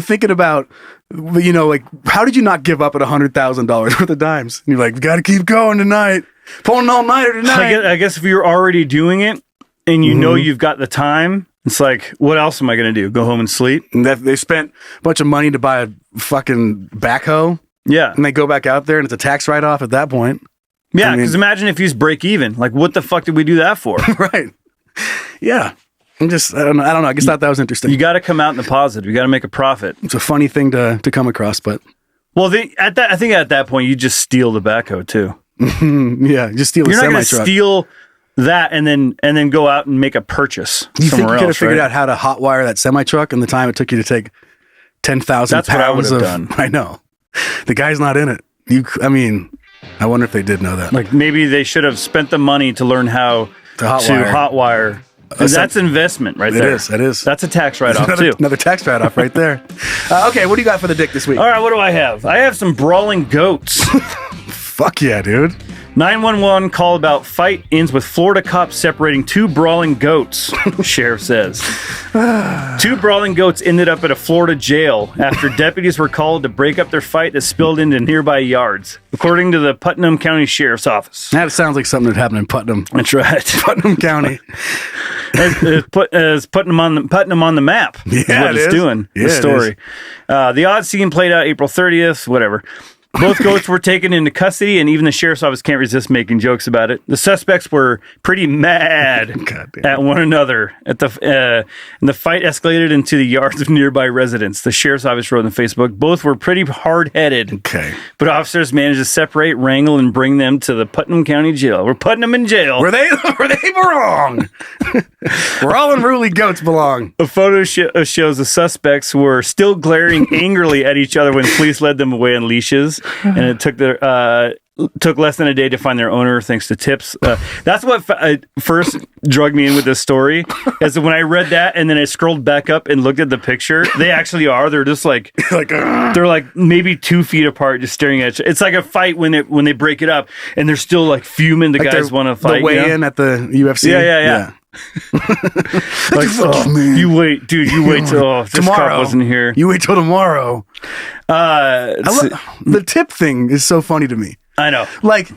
thinking about, like, how did you not give up at $100,000 worth of dimes? And you're like, we got to keep going tonight. Pulling all-nighter tonight. I guess if you're already doing it and you know you've got the time, it's like, what else am I going to do? Go home and sleep? And they spent a bunch of money to buy a fucking backhoe. Yeah. And they go back out there and it's a tax write-off at that point. Yeah, because imagine if he's break even. Like, what the fuck did we do that for? Right. Yeah. I don't know. I just thought that was interesting. You got to come out in the positive. You got to make a profit. It's a funny thing to come across, but well, I think at that point you just steal the backhoe too. Yeah, just steal. You're a not going to semi-truck. steal that and then go out and make a purchase. You think you somewhere could have else, figured right? out how to hotwire that semi truck in the time it took you to take 10,000 That's what I would pounds have of? done. I know. The guy's not in it. I wonder if they did know that. Like maybe they should have spent the money to learn how to hotwire. That's investment right there. It is. That's a tax write-off too. Another tax write-off right there. Okay, what do you got for the dick this week? All right, what do I have? I have some brawling goats. Fuck yeah, dude. 911 call about fight ends with Florida cops separating two brawling goats, sheriff says. Two brawling goats ended up at a Florida jail after deputies were called to break up their fight that spilled into nearby yards, according to the Putnam County Sheriff's Office. That sounds like something that happened in Putnam. That's right. Putnam County. As putting them on the map. Yeah, is what it's doing. Yeah, the story. The odd scene played out April 30th, whatever. Both goats were taken into custody, and even the sheriff's office can't resist making jokes about it. The suspects were pretty mad at one another. And the fight escalated into the yards of nearby residents. The sheriff's office wrote on Facebook, both were pretty hard-headed. Okay. But officers managed to separate, wrangle, and bring them to the Putnam County Jail. We're putting them in jail. Were they wrong? Where all unruly goats belong. A photo shows the suspects were still glaring angrily at each other when police led them away on leashes. And it took less than a day to find their owner, thanks to tips. That's what first drugged me in with this story. Is when I read that and then I scrolled back up and looked at the picture. They actually are. They're just like they're like maybe 2 feet apart, just staring at you. It's like a fight when they break it up and they're still like fuming. The like guys want to fight. The weigh-in at the UFC. Yeah. Like, you wait, dude. You wait till this tomorrow. cop wasn't here. You wait till tomorrow. The tip thing is so funny to me. I know. Like,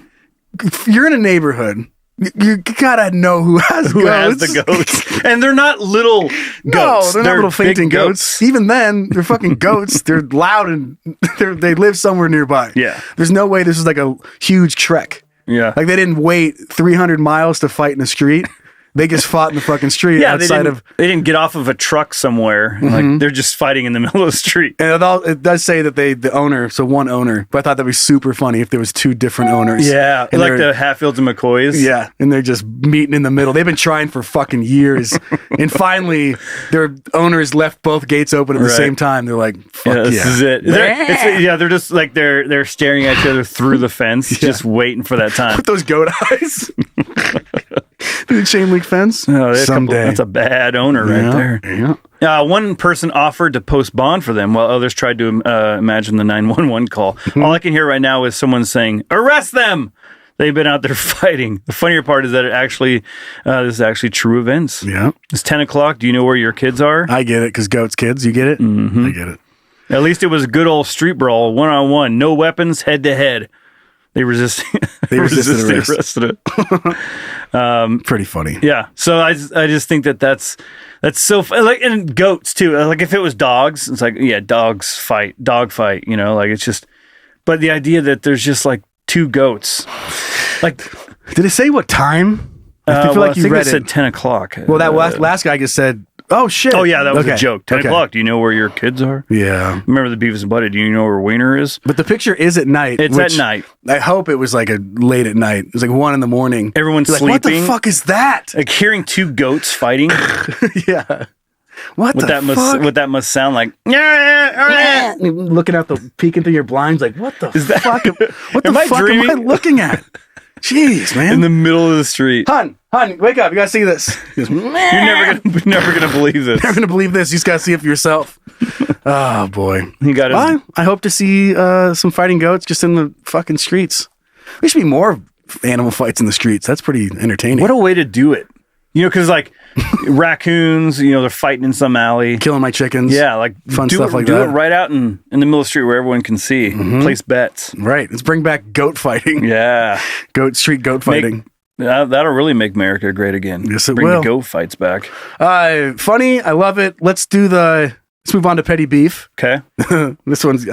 if you're in a neighborhood, you gotta know who has the goats, and they're not little goats. No, they're not little fainting goats. Even then, they're fucking goats. They're loud and they live somewhere nearby. Yeah, there's no way this is like a huge trek. Yeah, like they didn't wait 300 miles to fight in the street. They just fought in the fucking street outside of... They didn't get off of a truck somewhere. Mm-hmm. Like, they're just fighting in the middle of the street. And it does say that the owner, so one owner, but I thought that'd be super funny if there was two different owners. Yeah, and like the Hatfields and McCoys. Yeah, and they're just meeting in the middle. They've been trying for fucking years. And finally, their owners left both gates open at the same time. They're like, fuck yeah. This is it. They're just like, they're staring at each other through the fence, just waiting for that time. With those goat eyes. The chain link fence. Oh, someday. That's a bad owner right there. Yeah. One person offered to post bond for them while others tried to imagine the 911 call. All I can hear right now is someone saying, "Arrest them!" They've been out there fighting. The funnier part is that this is actually true events. Yeah. It's 10 o'clock. Do you know where your kids are? I get it, because goats kids. You get it? Mm-hmm. I get it. At least it was a good old street brawl, one-on-one, no weapons, head-to-head. They resisted it. Pretty funny. Yeah. So I just think that's so like, and goats too. Like if it was dogs, it's like, yeah, dog fight, you know, like it's just, but the idea that there's just like two goats, like, did it say what time? I feel like you read it said 10 o'clock. Well, that last guy just said, oh shit. Oh yeah, that was a joke. 10 o'clock. Do you know where your kids are? Yeah. Remember the Beavis and Butthead? Do you know where Wiener is? But the picture is at night. It's at night. I hope it was like a late at night. It was like 1 a.m. Everyone's like, sleeping. what the fuck is that? Like hearing two goats fighting. Yeah. What that must sound like. Looking out peeking through your blinds, like what the fuck? What the fuck am I looking at? Jeez, man. In the middle of the street. Hun, wake up. You gotta see this. You're never gonna believe this. Never gonna believe this. You just gotta see it for yourself. Oh boy. I hope to see some fighting goats just in the fucking streets. There should be more animal fights in the streets. That's pretty entertaining. What a way to do it. You know, because like raccoons, you know, they're fighting in some alley. Killing my chickens. Yeah, like fun stuff like that. Do it right out in the middle of the street where everyone can see. Mm-hmm. Place bets. Right. Let's bring back goat fighting. Yeah. Street goat fighting. That'll really make America great again. Yes, it bring will. The goat fights back. Funny. I love it. Let's move on to petty beef. Okay. I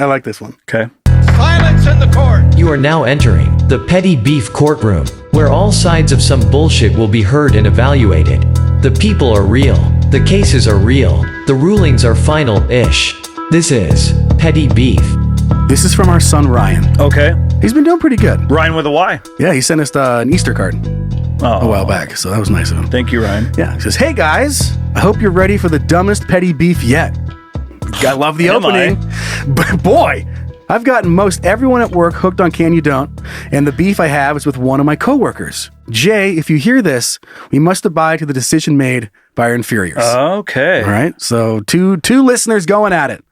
like this one. Okay. Silence in the court. You are now entering the petty beef courtroom, where all sides of some bullshit will be heard and evaluated. The people are real. The cases are real. The rulings are final-ish. This is Petty Beef. This is from our son, Ryan. Okay. He's been doing pretty good. Ryan with a Y. Yeah, he sent us an Easter card a while back, so that was nice of him. Thank you, Ryan. Yeah, he says, hey guys, I hope you're ready for the dumbest petty beef yet. I love the opening. But boy, I've gotten most everyone at work hooked on Can You Don't, and the beef I have is with one of my coworkers. Jay, if you hear this, we must abide to the decision made by our inferiors. Okay. All right, so two listeners going at it.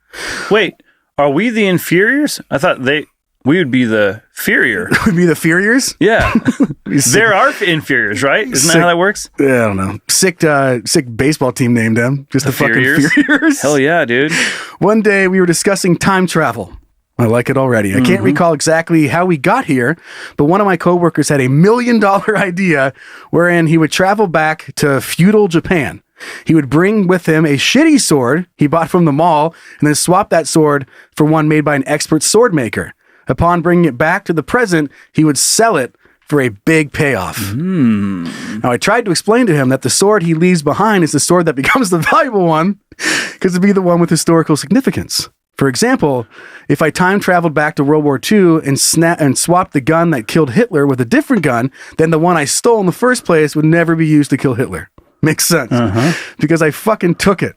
Wait, are we the inferiors? I thought we would be the inferior. We'd be the inferiors? Yeah. There are inferiors, right? Isn't that how that works? Yeah, I don't know. Sick baseball team named them. Just the fucking inferiors. Hell yeah, dude. One day we were discussing time travel. I like it already. I can't recall exactly how we got here, but one of my coworkers had $1 million idea wherein he would travel back to feudal Japan. He would bring with him a shitty sword he bought from the mall and then swap that sword for one made by an expert sword maker. Upon bringing it back to the present, he would sell it for a big payoff. Now, I tried to explain to him that the sword he leaves behind is the sword that becomes the valuable one because it'd be the one with historical significance. For example, if I time traveled back to World War II and swapped the gun that killed Hitler with a different gun, then the one I stole in the first place would never be used to kill Hitler. Makes sense. Because I fucking took it.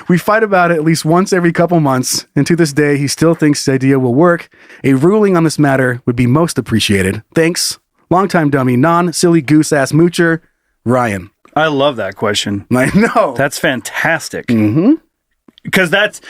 We fight about it at least once every couple months, and to this day, he still thinks the idea will work. A ruling on this matter would be most appreciated. Thanks. Longtime dummy, non-silly goose-ass moocher, Ryan. I love that question. I know. That's fantastic. Because that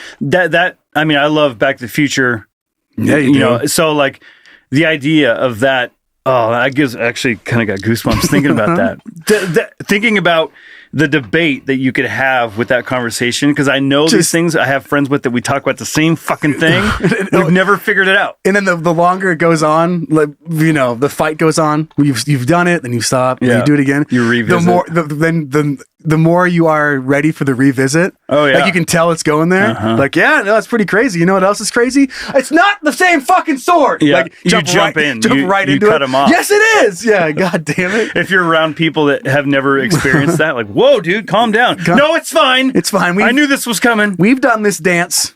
I mean, I love Back to the Future. Yeah, you know, so like the idea of that, that gives actually kind of got goosebumps thinking about that. Thinking about the debate that you could have with that conversation, because I know these things. I have friends with that we talk about the same fucking thing. We've never figured it out. And then the longer it goes on, like, you know, the fight goes on. You've done it, then you stop, then you do it again. You revisit. The more you are ready for the revisit. Oh yeah, like you can tell it's going there. Like, yeah, no, that's pretty crazy. You know what else is crazy? It's not the same fucking sword. Yeah, like, you jump into it. Them off. Yes, it is. Yeah, god damn it. If you're around people that have never experienced that, like, whoa, dude, calm down. No, it's fine. It's fine. I knew this was coming. We've done this dance.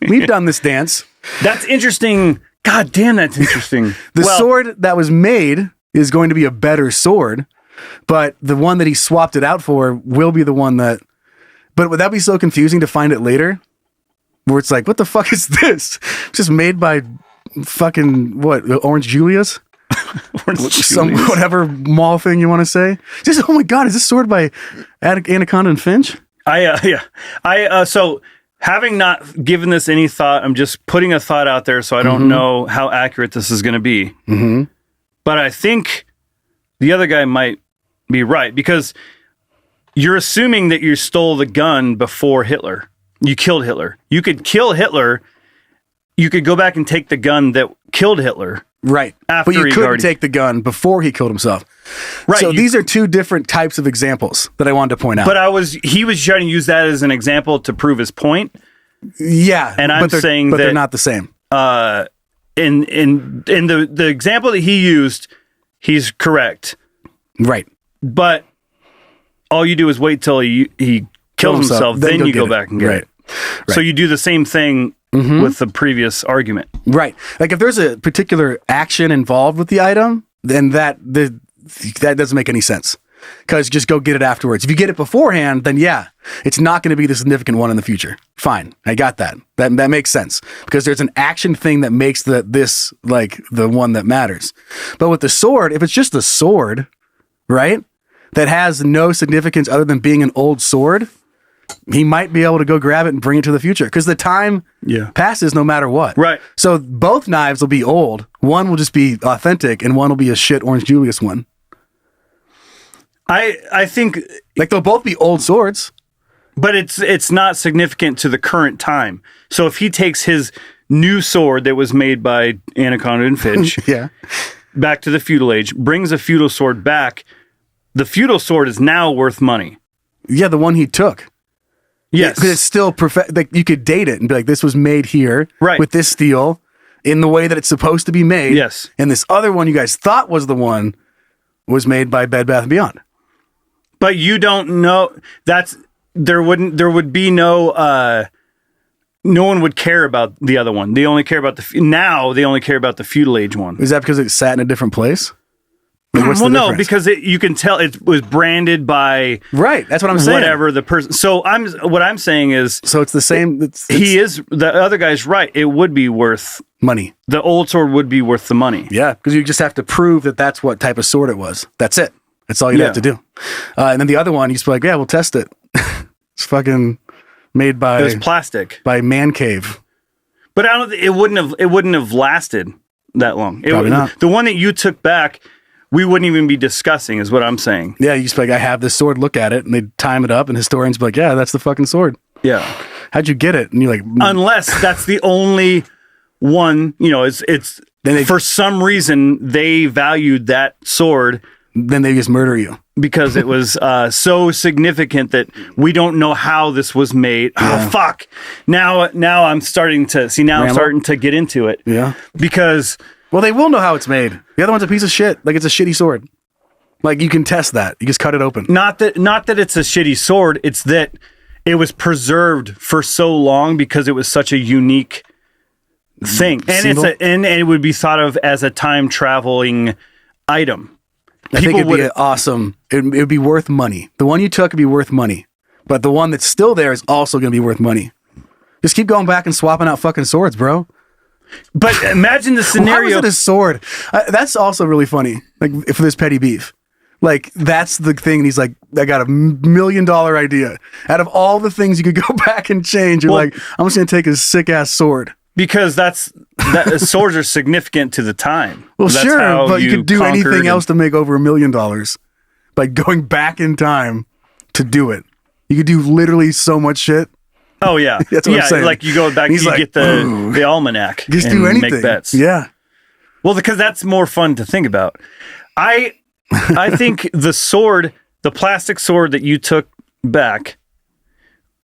That's interesting. God damn, that's interesting. The sword that was made is going to be a better sword, but the one that he swapped it out for will be the one that... But would that be so confusing to find it later? Where it's like, what the fuck is this? Just made by fucking, what, Orange Julius? Some whatever mall thing you want to say. Just, oh my god, is this sword by Anaconda and Finch? So having not given this any thought, I'm just putting a thought out there, so I don't know how accurate this is going to be. But I think the other guy might be right, because you're assuming that you stole the gun before Hitler. You killed Hitler. You could kill Hitler. You could go back and take the gun that killed Hitler. Right. After but you couldn't take the gun before he killed himself. Right. So these are two different types of examples that I wanted to point out. But he was trying to use that as an example to prove his point. Yeah. And I'm saying that they're not the same. In the example that he used, he's correct. Right. But all you do is wait till he kills himself, then you go back and get it. So you do the same thing with the previous argument. Right. Like if there's a particular action involved with the item, then that doesn't make any sense. Because just go get it afterwards. If you get it beforehand, then yeah, it's not going to be the significant one in the future. Fine. I got that. That makes sense. Because there's an action thing that makes this like the one that matters. But with the sword, if it's just a sword, right, that has no significance other than being an old sword, he might be able to go grab it and bring it to the future. Because the time passes no matter what. Right. So both knives will be old. One will just be authentic and one will be a shit Orange Julius one. I think like they'll both be old swords, but it's not significant to the current time. So if he takes his new sword that was made by Anaconda and Finch, back to the feudal age, brings a feudal sword back, the feudal sword is now worth money. Yeah, the one he took. Yes, because it's still perfect. Like you could date it and be like, this was made here, right, with this steel in the way that it's supposed to be made. Yes, and this other one you guys thought was the one was made by Bed Bath & Beyond. But you don't know there would be no one would care about the other one. They only care about they only care about the feudal age one. Is that because it sat in a different place? Well, no, because you can tell it was branded by right. That's what I'm saying. Whatever the person. So what I'm saying is, so it's the same. The other guy's right. It would be worth money. The old sword would be worth the money. Yeah, because you just have to prove that that's what type of sword it was. That's it. That's all you have to do. And then the other one, you just be like, yeah, we'll test it. It's fucking made by. It was plastic by Man Cave. But I don't. It wouldn't have lasted that long. Probably not. The one that you took back. We wouldn't even be discussing, is what I'm saying. Yeah, you just be like, I have this sword, look at it, and they'd time it up, and historians be like, yeah, that's the fucking sword. Yeah. How'd you get it? And you're like... Unless that's the only one, it's for some reason, they valued that sword. Then they just murder you. Because it was so significant that we don't know how this was made. Yeah. Oh, fuck. Now I'm starting to... See, now I'm starting to get into it. Yeah. Because... Well, they will know how it's made. The other one's a piece of shit. Like, it's a shitty sword. Like, you can test that. You just cut it open. Not that it's a shitty sword. It's that it was preserved for so long because it was such a unique thing. And it would be thought of as a time traveling item. I think it'd be awesome. It would be worth money. The one you took would be worth money. But the one that's still there is also going to be worth money. Just keep going back and swapping out fucking swords, bro. But imagine the scenario. Why was it a sword? That's also really funny. Like, for this petty beef. Like, that's the thing. And he's like, I got $1 million idea. Out of all the things you could go back and change, you're like, I'm just going to take a sick ass sword. Because swords are significant to the time. Well, that's sure, but you could do anything else to make over $1 million by going back in time to do it. You could do literally so much shit. Oh yeah, that's what I'm saying. Like you go back, you get the almanac, just do anything, make bets. Yeah, well, because that's more fun to think about. I think the plastic sword that you took back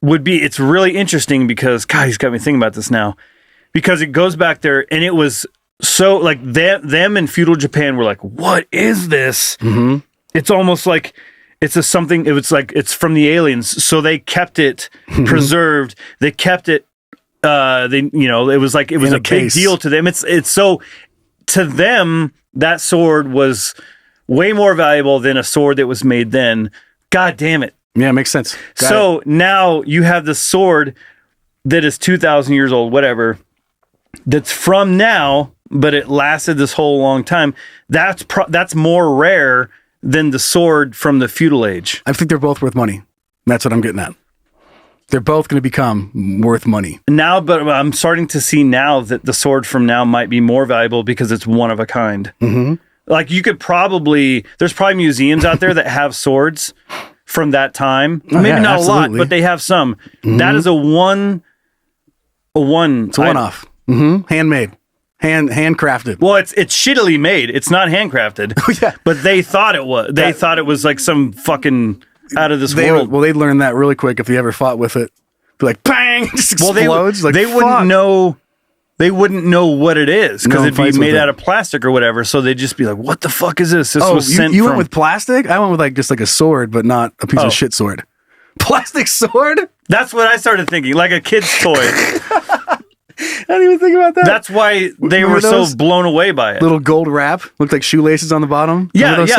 it's really interesting because God, he's got me thinking about this now. Because it goes back there, and it was so like them in feudal Japan were like, "What is this?" Mm-hmm. It's almost like. It's something. It was like it's from the aliens, so they kept it preserved. They kept it. It was like it was a big deal to them. It's so to them that sword was way more valuable than a sword that was made then. God damn it! Yeah, it makes sense. So now you have the sword that is 2,000 years old, whatever. That's from now, but it lasted this whole long time. That's more rare than the sword from the feudal age. I think they're both worth money. That's what I'm getting at. They're both going to become worth money. Now, but I'm starting to see now that the sword from now might be more valuable because it's one of a kind. Mm-hmm. Like you could there's probably museums out there that have swords from that time. Maybe not absolutely. A lot, but they have some. Mm-hmm. That is a one. It's a one-off. Mm-hmm. Handmade. Handcrafted. Well, it's shittily made. It's not handcrafted. Oh, yeah. But they thought it was. They thought it was like some fucking out of this world. Well, they'd learn that really quick if they ever fought with it. Be like, bang! It just explodes. They wouldn't know. They wouldn't know what it is because it'd be made out of plastic or whatever. So they'd just be like, "What the fuck is this?" This was sent. You went with plastic? I went with just like a sword, but not a piece of shit sword. Plastic sword? That's what I started thinking, like a kid's toy. I didn't even think about that. That's why they were so blown away by it. Little gold wrap, looked like shoelaces on the bottom. Yeah. That's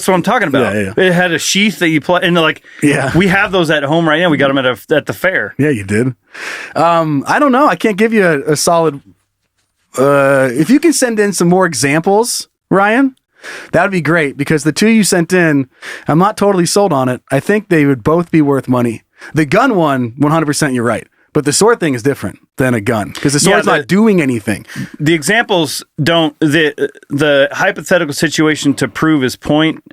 what I'm talking about. Yeah. It had a sheath that you play, and we have those at home right now. We got them at the fair. Yeah, you did. I don't know. I can't give you a solid. If you can send in some more examples, Ryan, that would be great because the two you sent in, I'm not totally sold on it. I think they would both be worth money. The gun one, 100%, you're right. But the sword thing is different than a gun because the sword's not doing anything. The examples don't. The hypothetical situation to prove his point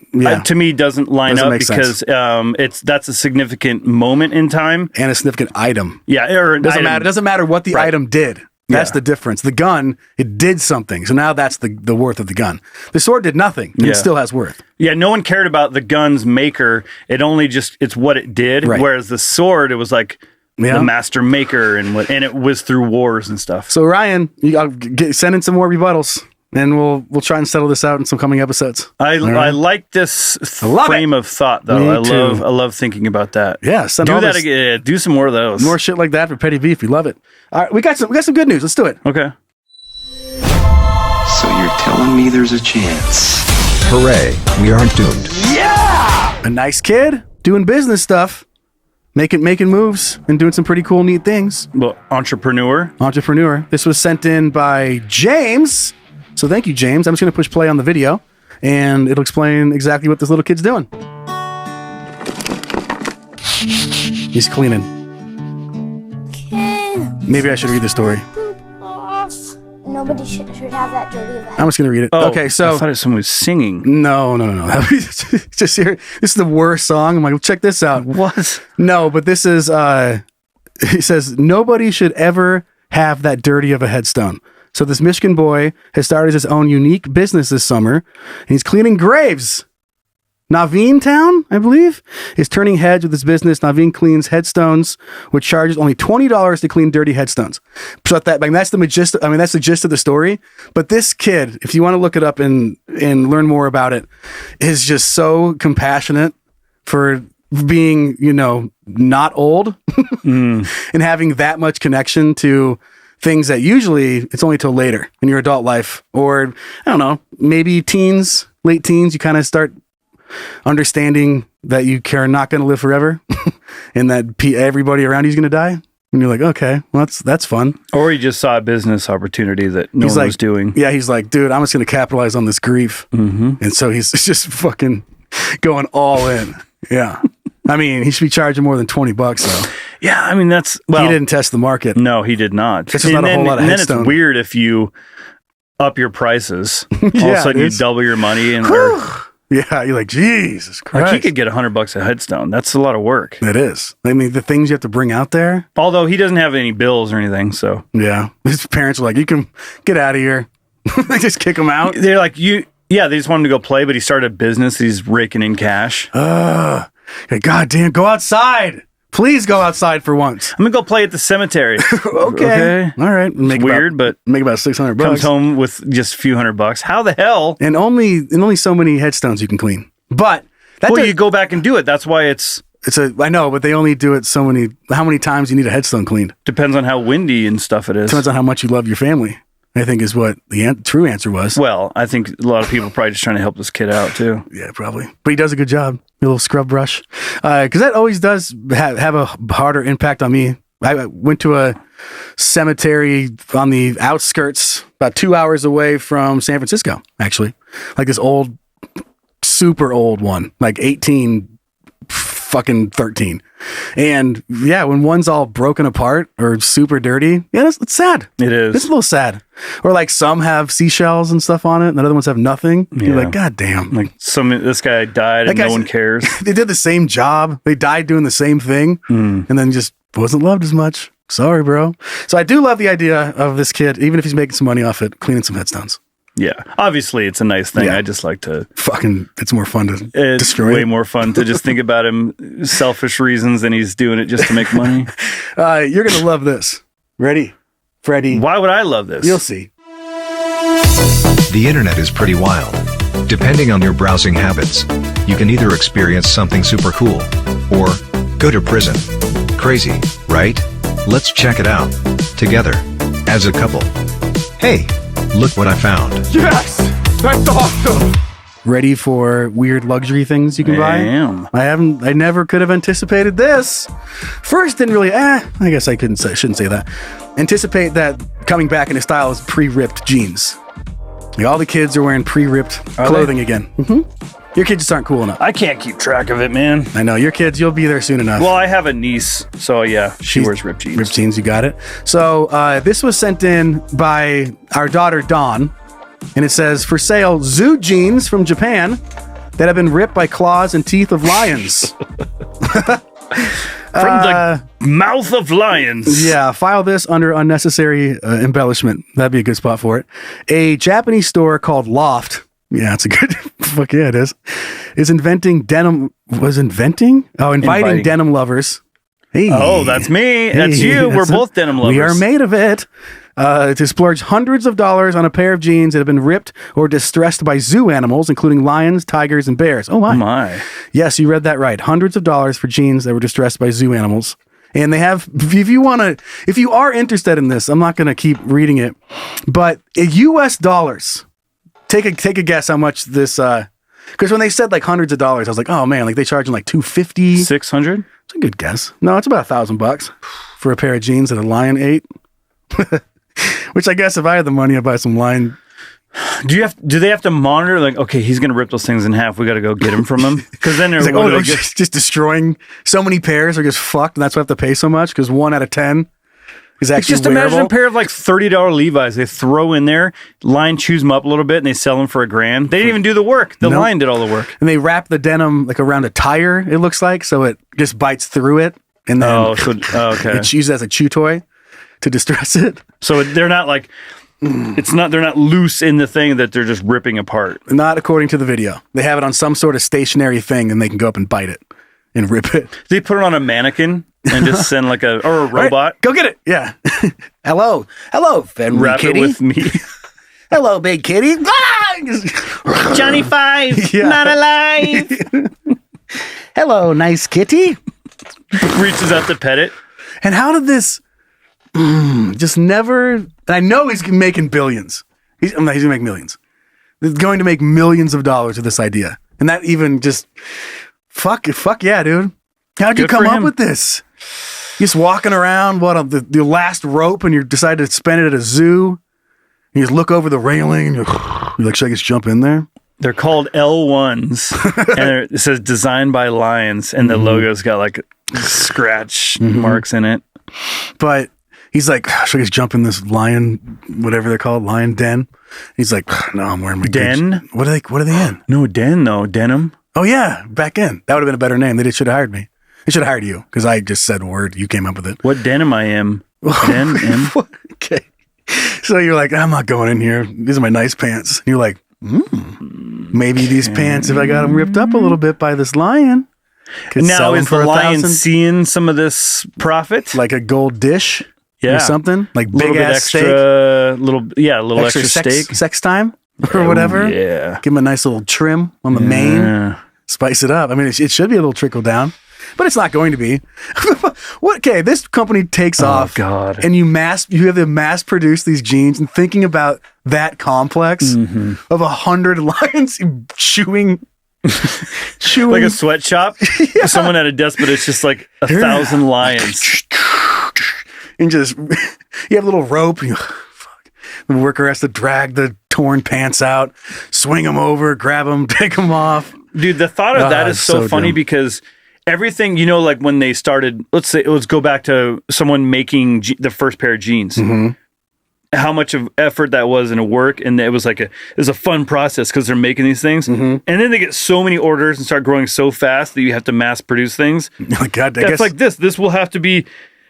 to me doesn't line up because that's a significant moment in time and a significant item. Yeah, or it doesn't matter what the item did. That's the difference. The gun, it did something. So now that's the worth of the gun. The sword did nothing. And it still has worth. Yeah, no one cared about the gun's maker. It's what it did. Right. Whereas the sword, it was like the master maker and it was through wars and stuff. So Ryan, I'll send in some more rebuttals. and we'll try and settle this out in some coming episodes. I like this frame of thought, though. I love thinking about that. Yeah, do that again. Do some more of those. More shit like that for Petty V if you love it. All right, we got some good news. Let's do it. Okay. So you're telling me there's a chance? Hooray, we aren't doomed. Yeah! A nice kid doing business stuff, making moves and doing some pretty cool, neat things. Well, entrepreneur. This was sent in by James. So thank you, James. I'm just going to push play on the video, and it'll explain exactly what this little kid's doing. He's cleaning. Maybe I should read the story. Nobody should have that dirty of a head. I'm just going to read it. Oh, okay, so... I thought it was someone was singing. No. Just here. This is the worst song. I'm like, well, check this out. What? No, but this is... He says, nobody should ever have that dirty of a headstone. So this Michigan boy has started his own unique business this summer, and he's cleaning graves. Naveen Town, I believe, is turning heads with his business. Naveen cleans headstones, which charges only $20 to clean dirty headstones. So that's the gist of the story. But this kid, if you want to look it up and learn more about it, is just so compassionate for being, not old and having that much connection to things that usually it's only till later in your adult life, or I don't know, maybe late teens, you kind of start understanding that you are not going to live forever and that everybody around you is going to die. And you're like, okay, well, that's fun. Or he just saw a business opportunity that no one was doing. Yeah, he's like, dude, I'm just going to capitalize on this grief. Mm-hmm. And so he's just fucking going all in. Yeah. I mean, he should be charging more than $20 though. Yeah, I mean, he didn't test the market. No, he did not. That's just not a whole lot of headstone. And then it's weird if you up your prices. All of a sudden you double your money. Yeah, you're like, Jesus Christ. Like he could get $100 a headstone. That's a lot of work. It is. I mean, the things you have to bring out there. Although he doesn't have any bills or anything, so. Yeah. His parents are like, you can get out of here. They just kick him out. They're like, they just want him to go play, but he started a business. He's raking in cash. God damn, go outside. Please go outside for once. I'm going to go play at the cemetery. Okay. All right. It's weird, but make about $600. Comes home with just a few $100. How the hell? And only so many headstones you can clean. But you go back and do it. That's why I know, but they only do it how many times you need a headstone cleaned? Depends on how windy and stuff it is. Depends on how much you love your family, I think is what the true answer was. Well, I think a lot of people are probably just trying to help this kid out too. Yeah, probably. But he does a good job. A little scrub brush. Because that always does have a harder impact on me. I went to a cemetery on the outskirts, about 2 hours away from San Francisco, actually. Like this old, super old one, like 1813. And yeah, when one's all broken apart or super dirty, it's sad. It is. It's a little sad. Or like some have seashells and stuff on it, and the other ones have nothing. Yeah. You're like, God damn. Like this guy died and no one cares. They did the same job. They died doing the same thing and then just wasn't loved as much. Sorry, bro. So I do love the idea of this kid, even if he's making some money off it, cleaning some headstones. Yeah, obviously it's a nice thing. Yeah. I just like to it's more fun to destroy. It's way more fun to just think about him selfish reasons than he's doing it just to make money. You're gonna love this. Ready, Freddie? Why would I love this? You'll see. The internet is pretty wild. Depending on your browsing habits, you can either experience something super cool or go to prison. Crazy, right? Let's check it out together as a couple. Hey, look what I found. Yes! That's awesome! Ready for weird luxury things you can buy? I am. I never could have anticipated this. First, didn't really, I guess I shouldn't say that. Anticipate that coming back into style is pre-ripped jeans. Like all the kids are wearing pre-ripped clothing again. Mm-hmm. Your kids just aren't cool enough. I can't keep track of it, man. I know. Your kids, you'll be there soon enough. Well, I have a niece, so yeah, she wears ripped jeans. Ripped jeans, you got it. So this was sent in by our daughter, Dawn, and it says, for sale, zoo jeans from Japan that have been ripped by claws and teeth of lions. From the mouth of lions. Yeah, file this under unnecessary embellishment. That'd be a good spot for it. A Japanese store called Loft. Yeah, it's a good. Fuck yeah, it is. Is inviting denim lovers Hey. Oh, that's me. That's you. We're both denim lovers. We are made of it. To splurge hundreds of dollars on a pair of jeans that have been ripped or distressed by zoo animals, including lions, tigers, and bears. Oh my. Yes, you read that right. Hundreds of dollars for jeans that were distressed by zoo animals. And they have, if you are interested in this, I'm not going to keep reading it, but US dollars, take a guess how much this, because when they said like hundreds of dollars, I was like, oh man, like they charging like $250, $600. It's a good guess. No, it's about $1,000 for a pair of jeans that a lion ate. Which I guess if I had the money, I'd buy some lion. Do they have to monitor? Like, okay, he's gonna rip those things in half. We got to go get him from him because then they're like, just destroying so many pairs are just fucked, and that's why I have to pay so much because 1 out of 10 is actually just wearable. imagine a pair of like $30 Levi's. They throw in there, line chews them up a little bit, and they sell them for $1,000. They didn't even do the work. The line did all the work, and they wrap the denim like around a tire. It looks like so it just bites through it, and then okay, it's used as a chew toy to distress it. So they're not like. They're not loose in the thing that they're just ripping apart. Not according to the video. They have it on some sort of stationary thing and they can go up and bite it and rip it. They put it on a mannequin and just send like a robot. Right, go get it. Yeah. Hello, Fenry Wrap kitty. it with me. Hello, big kitty. Johnny Five, not alive. Hello, nice kitty. Reaches out to pet it. And how did this just never... I know he's making billions. He's going to make millions. He's going to make millions of dollars with this idea. And that even just... Fuck yeah, dude. How'd you come up with this? You're just walking around, the last rope, and you decide to spend it at a zoo. You just look over the railing, and you're like, should I just jump in there? They're called L1s. And it says designed by lions, and the logo's got like scratch marks in it. But... He's like, should I just jump in this lion, whatever they're called, lion den? He's like, no, I'm wearing my Den? What are they in? No, den though. Denim. Oh yeah, back in. That would have been a better name. They should have hired me. They should have hired you because I just said a word. You came up with it. What denim I am? Denim. Okay. So you're like, I'm not going in here. These are my nice pants. And you're like, maybe these pants, if I got them ripped up a little bit by this lion. Now is the lion seeing some of this profit? Like a gold dish? Yeah. Or something like big ass steak, little extra steak, sex time or whatever. Yeah, give him a nice little trim on the mane, spice it up. I mean, it should be a little trickle down, but it's not going to be. Okay, this company takes off. God, and you have to mass produce these jeans, and thinking about that complex of 100 lions chewing. Like a sweatshop. Yeah. Someone at a desk, but it's just like 1,000 lions. And just, you have a little rope. And the worker has to drag the torn pants out, swing them over, grab them, take them off. Dude, the thought of that is so funny dumb. Because everything, like when they started, let's go back to someone making the first pair of jeans. How much of effort that was in a work, and it was it was a fun process because they're making these things, and then they get so many orders and start growing so fast that you have to mass produce things. Oh, God, that's like this. This will have to be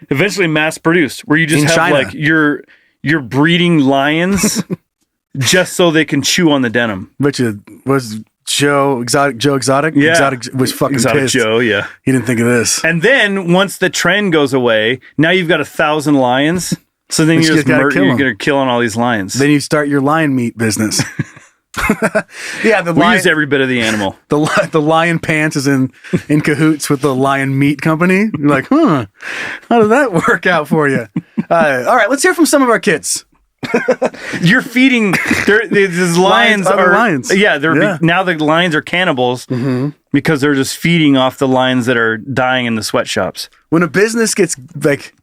eventually mass produced, where you just have China. Like you're breeding lions just so they can chew on the denim. Which was Joe Exotic. Yeah, Exotic was fucking Exotic pissed. Joe. Yeah, he didn't think of this. And then once the trend goes away, now you've got 1,000 lions. So then you're going to kill on all these lions. Then you start your lion meat business. Yeah, we use every bit of the animal. The lion pants is in cahoots with the lion meat company. You're like, how did that work out for you? All right, let's hear from some of our kids. You're feeding these lions are lions. Yeah, now the lions are cannibals because they're just feeding off the lions that are dying in the sweatshops. When a business gets like.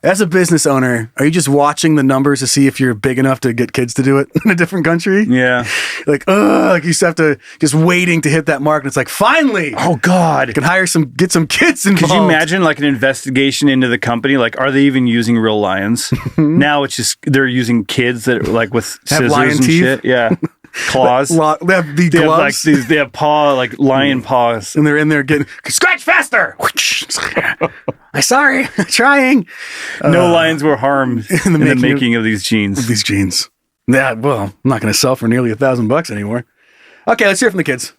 As a business owner, are you just watching the numbers to see if you're big enough to get kids to do it in a different country? Yeah. Like you used to have to just waiting to hit that mark. And it's like, finally. Oh, God. You can get some kids involved. Could you imagine like an investigation into the company? Like, are they even using real lions? Now it's just, they're using kids that are like with scissors lion and teeth? shit. Yeah. Claws. They have the gloves. They have lion paws. And they're in there getting, scratch faster. I'm sorry. I'm trying. No lions were harmed in the making of these jeans. Yeah, well, I'm not going to sell for nearly $1,000 anymore. Okay, let's hear from the kids.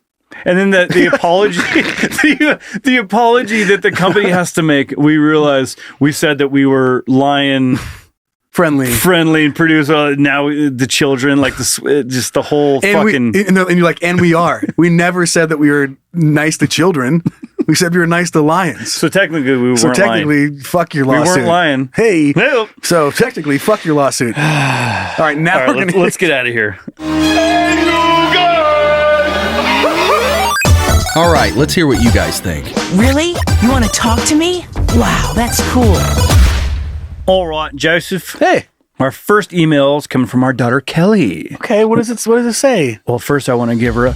And then the apology, the apology that the company has to make. We realize we said that we were lion friendly and produce now the children like just the whole and fucking and you're like, and we are. We never said that we were nice to children. We said we were nice to lions. So technically we weren't lying. Fuck your lawsuit. We weren't lying. Hey. Nope. So technically, fuck your lawsuit. All right, now let's get out of here. All right, let's hear what you guys think. Really? You want to talk to me? Wow, that's cool. All right, Joseph. Hey. Our first email is coming from our daughter, Kelly. Okay, what does it say? Well, first I want to give her a...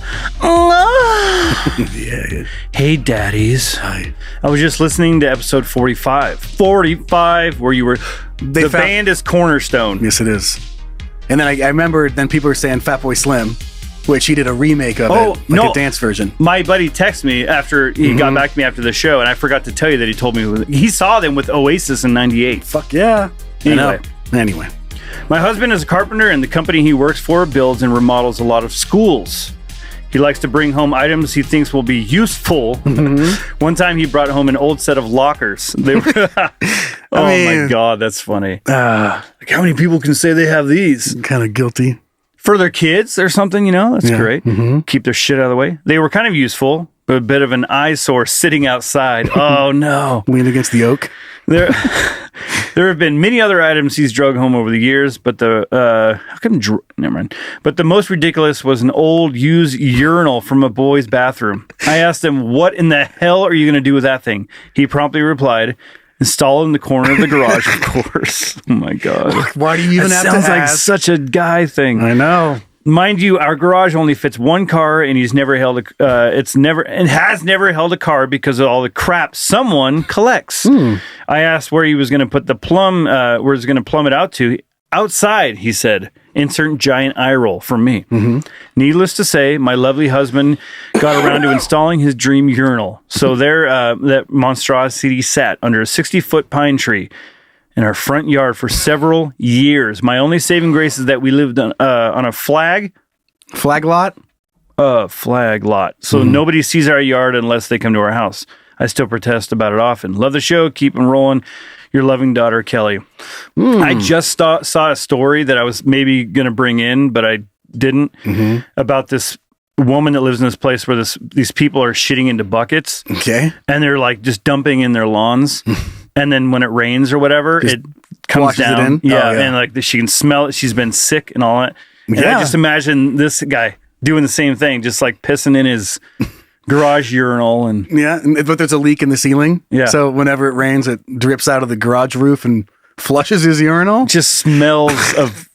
yeah. Hey, daddies. Hi. I was just listening to episode 45. 45, where you were... The band is Cornerstone. Yes, it is. And then I remember then people were saying Fatboy Slim, which he did a remake of a dance version. My buddy texted me after he got back to me after the show, and I forgot to tell you that he told me he saw them with Oasis in 98. Fuck yeah. Anyway. My husband is a carpenter, and the company he works for builds and remodels a lot of schools. He likes to bring home items he thinks will be useful. One time he brought home an old set of lockers. They were my God, that's funny. Like, how many people can say they have these? Kind of guilty. For their kids or something, that's great. Keep their shit out of the way. They were kind of useful, but a bit of an eyesore sitting outside. Oh, no. Lean against the oak. There have been many other items he's drug home over the years, but never mind. But the most ridiculous was an old used urinal from a boy's bathroom. I asked him, "What in the hell are you going to do with that thing?" He promptly replied, "Install it in the corner of the garage, of course." Oh my God! Why do you even have to ask? Sounds like ask? such a guy thing. I know. Mind you, our garage only fits one car, and he's never held has never held a car because of all the crap someone collects. I asked where he was going to put the plumb, where he's going to plumb it out to. Outside, he said. Insert giant eye roll from me. Needless to say, my lovely husband got around to installing his dream urinal. So there, that monstrosity sat under a 60-foot pine tree in our front yard for several years. My only saving grace is that we lived on a flag lot. So nobody sees our yard unless they come to our house. I still protest about it often. Love the show. Keep them rolling. Your loving daughter, Kelly. I just saw a story that I was maybe going to bring in, but I didn't, about this woman that lives in this place where these people are shitting into buckets. Okay. And they're like just dumping in their lawns. And then when it rains or whatever, it comes down. It in? Yeah, and like she can smell it. She's been sick and all that. And I just imagine this guy doing the same thing, just like pissing in his garage urinal. But there's a leak in the ceiling. Yeah. So whenever it rains, it drips out of the garage roof and flushes his urinal. Just smells of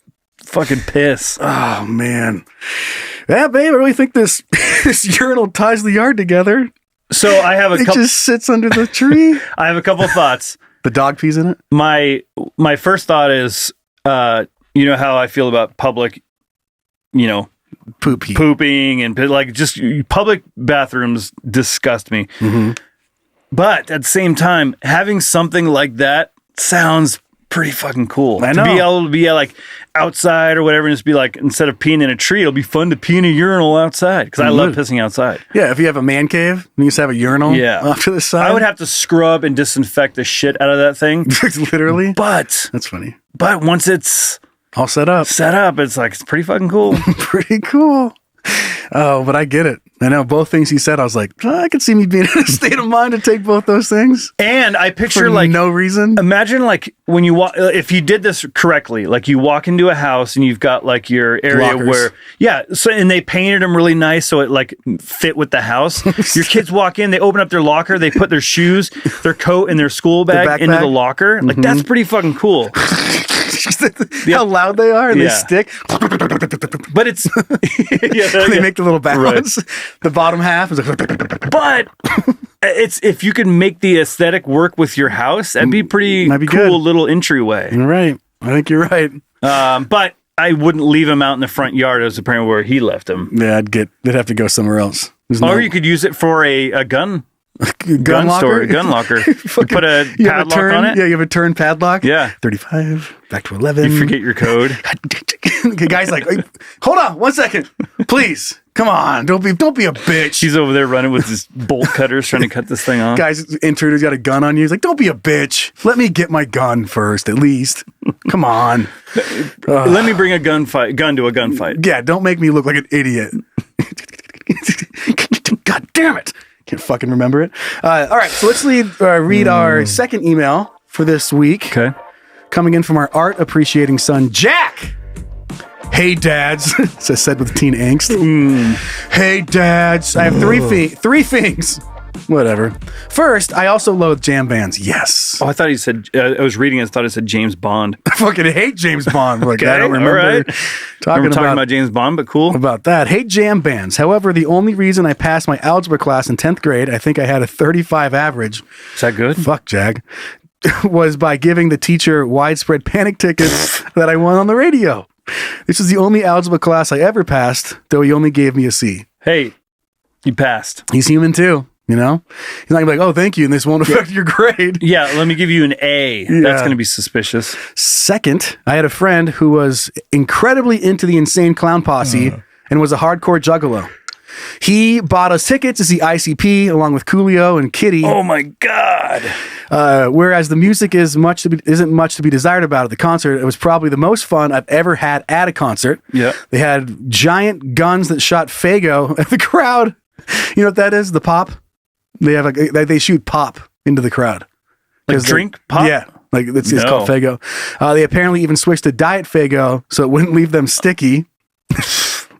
fucking piss. Oh, man. Yeah, babe, I really think this urinal ties the yard together. So I have It just sits under the tree. I have a couple of thoughts. The dog pees in it? My first thought is, you know how I feel about public, pooping and like just public bathrooms disgust me. But at the same time, having something like that sounds pretty fucking cool. I know. To be able to be like outside or whatever, and just be like, instead of peeing in a tree, it'll be fun to pee in a urinal outside because I love pissing outside. Yeah, if you have a man cave, you just have a urinal off to the side. I would have to scrub and disinfect the shit out of that thing. Literally. But that's funny. But once it's all set up, it's like, it's pretty fucking cool. Pretty cool. Oh, but I get it. I know both things he said. I was like, I could see me being in a state of mind to take both those things. And I picture for like no reason. Imagine like when you walk, if you did this correctly, like you walk into a house and you've got like your area Lockers. so and they painted them really nice so it like fit with the house. Your kids walk in, they open up their locker, they put their shoes, their coat, and their school bag into the locker. Like that's pretty fucking cool. How loud they are and they stick. But it's they make the little bounds. Right. The bottom half is like but it's if you can make the aesthetic work with your house, that'd be pretty cool good. Little entryway. You're right. I think you're right. But I wouldn't leave him out in the front yard as apparently where he left him. Yeah, they'd have to go somewhere else. Or you could use it for a gun. Gun locker? Gun locker. You put a padlock on it. Yeah, you have a turn padlock. Yeah. 35, back to 11. You forget your code. The guy's like, hold on 1 second, please. Come on, don't be a bitch. He's over there running with his bolt cutters trying to cut this thing off. Guy's intern who's got a gun on you. He's like, don't be a bitch. Let me get my gun first, at least. Come on. Let me bring a gun to a gunfight. Yeah, don't make me look like an idiot. God damn it. Can't fucking remember it. All right, so let's read our second email for this week. Okay. Coming in from our art appreciating son, Jack. Hey, dads. As I said with teen angst. Hey, dads. I have three things. Whatever. First, I also loathe jam bands. Yes. Oh, I thought he said, I was reading it, I thought it said James Bond. I fucking hate James Bond. Like, I don't remember talking about James Bond, but cool. About that. Hate jam bands. However, the only reason I passed my algebra class in 10th grade, I think I had a 35 average. Is that good? Fuck, Jag. Was by giving the teacher widespread panic tickets that I won on the radio. This is the only algebra class I ever passed, though he only gave me a C. Hey, you passed. He's human too, you know? He's not gonna be like, oh, thank you, and this won't affect your grade. Yeah, let me give you an A. Yeah. That's going to be suspicious. Second, I had a friend who was incredibly into the Insane Clown Posse and was a hardcore juggalo. He bought us tickets to see ICP along with Coolio and Kitty. Oh my God. Whereas the music isn't much to be desired about at the concert. It was probably the most fun I've ever had at a concert. Yeah. They had giant guns that shot Faygo at the crowd. You know what that is? The pop? They have they shoot pop into the crowd. Like drink pop? Yeah. Like it's called Faygo. They apparently even switched to Diet Faygo so it wouldn't leave them sticky.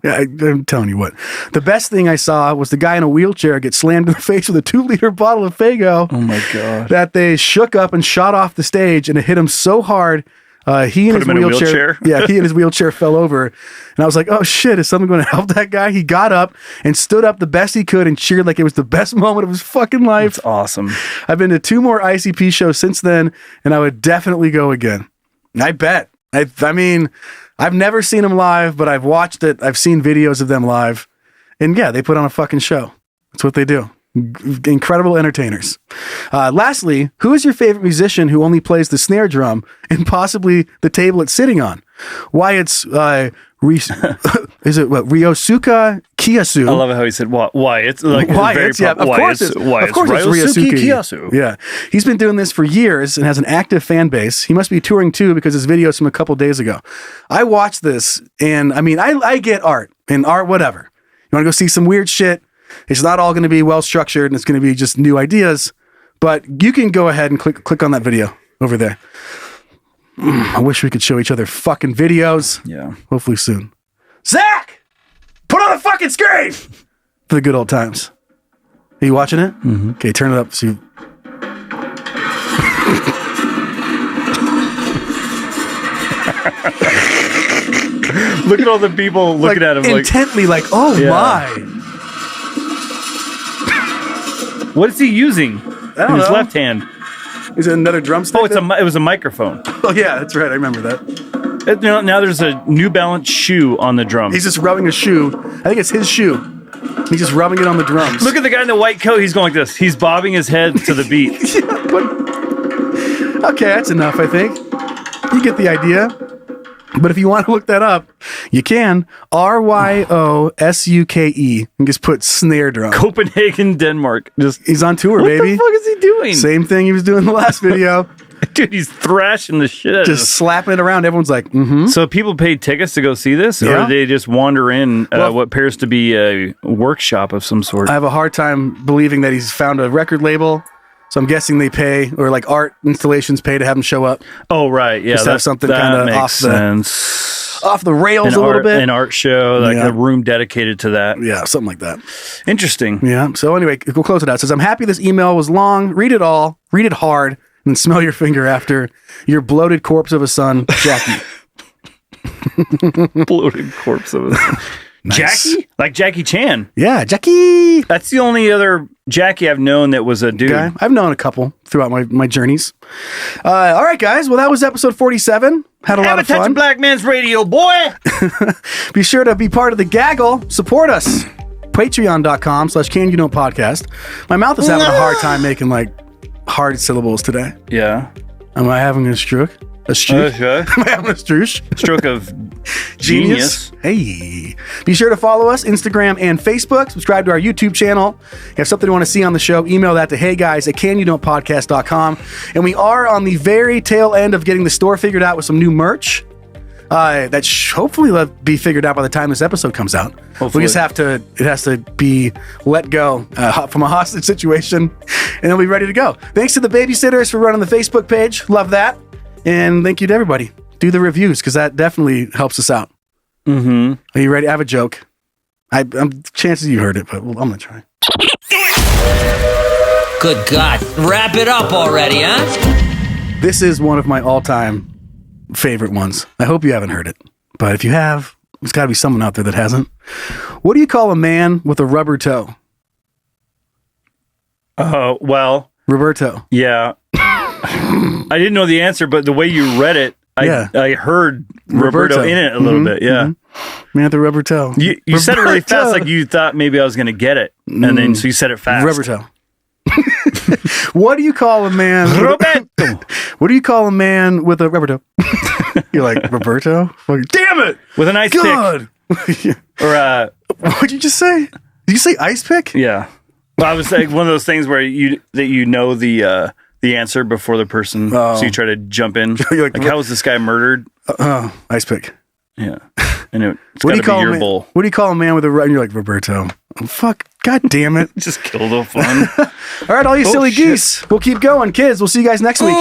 Yeah, I'm telling you what. The best thing I saw was the guy in a wheelchair get slammed in the face with a 2-liter bottle of Faygo. Oh my God. That they shook up and shot off the stage, and it hit him so hard. He and his wheelchair. Yeah, he and his wheelchair fell over. And I was like, oh shit, is something going to help that guy? He got up and stood up the best he could and cheered like it was the best moment of his fucking life. That's awesome. I've been to 2 more ICP shows since then, and I would definitely go again. I bet. I mean, I've never seen them live, but I've watched it. I've seen videos of them live. And yeah, they put on a fucking show. That's what they do. Incredible entertainers. Lastly, who is your favorite musician who only plays the snare drum and possibly the table it's sitting on? Why it's is it what Ryosuke Kiyasu? I love how he said why. It's like of course it's Ryosuke Kiyasu. Yeah, he's been doing this for years and has an active fan base. He must be touring too because his video's from a couple days ago. I watched this and I mean I get art and art whatever. You want to go see some weird shit? It's not all going to be well structured and it's going to be just new ideas, but you can go ahead and click on that video over there. I wish we could show each other fucking videos. Yeah. Hopefully soon. Zach! Put on the fucking screen! For the good old times. Are you watching it? Mm-hmm. Okay, turn it up so you... Look at all the people looking at him intently like, oh yeah. My. What is he using in his left hand? Is it another drumstick? Oh, it was a microphone. Oh yeah, that's right. I remember that. Now there's a New Balance shoe on the drums. He's just rubbing a shoe. I think it's his shoe. He's just rubbing it on the drums. Look at the guy in the white coat. He's going like this. He's bobbing his head to the beat. Okay, that's enough, I think. You get the idea. But if you want to look that up, you can. Ryosuke. And just put snare drum. Copenhagen, Denmark. He's on tour, baby. What the fuck is he doing? Same thing he was doing in the last video. Dude, he's thrashing the shit out of just slapping it around. Everyone's like, mm-hmm. So people paid tickets to go see this? Or did they just wander in what appears to be a workshop of some sort? I have a hard time believing that he's found a record label. So I'm guessing they pay, or like art installations pay to have him show up. Oh, right. Yeah. Just have something kind of off the rails a little bit. An art show, like a room dedicated to that. Yeah, something like that. Interesting. Yeah. So anyway, we'll close it out. It says, I'm happy this email was long. Read it all. Read it hard. And smell your finger after your bloated corpse of a son, Jackie. Bloated corpse of a son. Nice. Jackie? Like Jackie Chan. Yeah, Jackie. That's the only other Jackie I've known that was a dude. Okay. I've known a couple throughout my journeys. All right, guys. Well, that was episode 47. Had a lot of fun. Black Man's Radio, boy. Be sure to be part of the gaggle. Support us. Patreon.com/CanYouKnowPodcast. My mouth is having a hard time making like hard syllables today. Yeah. Am I having a stroke? A stroke? Am I having a stroke? Stroke of Genius. Hey. Be sure to follow us, Instagram and Facebook. Subscribe to our YouTube channel. If you have something you want to see on the show, email that to heyguys@canyouDon'tpodcast.com. And we are on the very tail end of getting the store figured out with some new merch. That hopefully will be figured out by the time this episode comes out. Hopefully. We just have to, it has to be let go from a hostage situation, and it'll be ready to go. Thanks to the babysitters for running the Facebook page. Love that. And thank you to everybody. Do the reviews, because that definitely helps us out. Mm-hmm. Are you ready? I have a joke. Chances you heard it, but I'm going to try. Good God. Wrap it up already, huh? This is one of my all-time favorite ones. I hope you haven't heard it, but if you have, there's got to be someone out there that hasn't. What do you call a man with a rubber toe? Well, Roberto. Yeah. I didn't know the answer, but the way you read it, I heard Roberto in it a little bit. Yeah. Mm-hmm. Man with a rubber toe. You said it really fast, like you thought maybe I was going to get it, and then so you said it fast. Rubber toe. What do you call a man? What do you call a man with a rubber toe? You're like, Roberto? Damn it! With an ice pick. Or what'd you just say? Did you say ice pick? Yeah. Well, I was like one of those things where you know the answer before the person, so you try to jump in. You're like how was this guy murdered? Ice pick. Yeah. And it's got to be your bowl. What do you call a man with a and you're like, Roberto? Oh, fuck. God damn it. Just kill the fun. All right, all you silly geese. We'll keep going. Kids, we'll see you guys next week.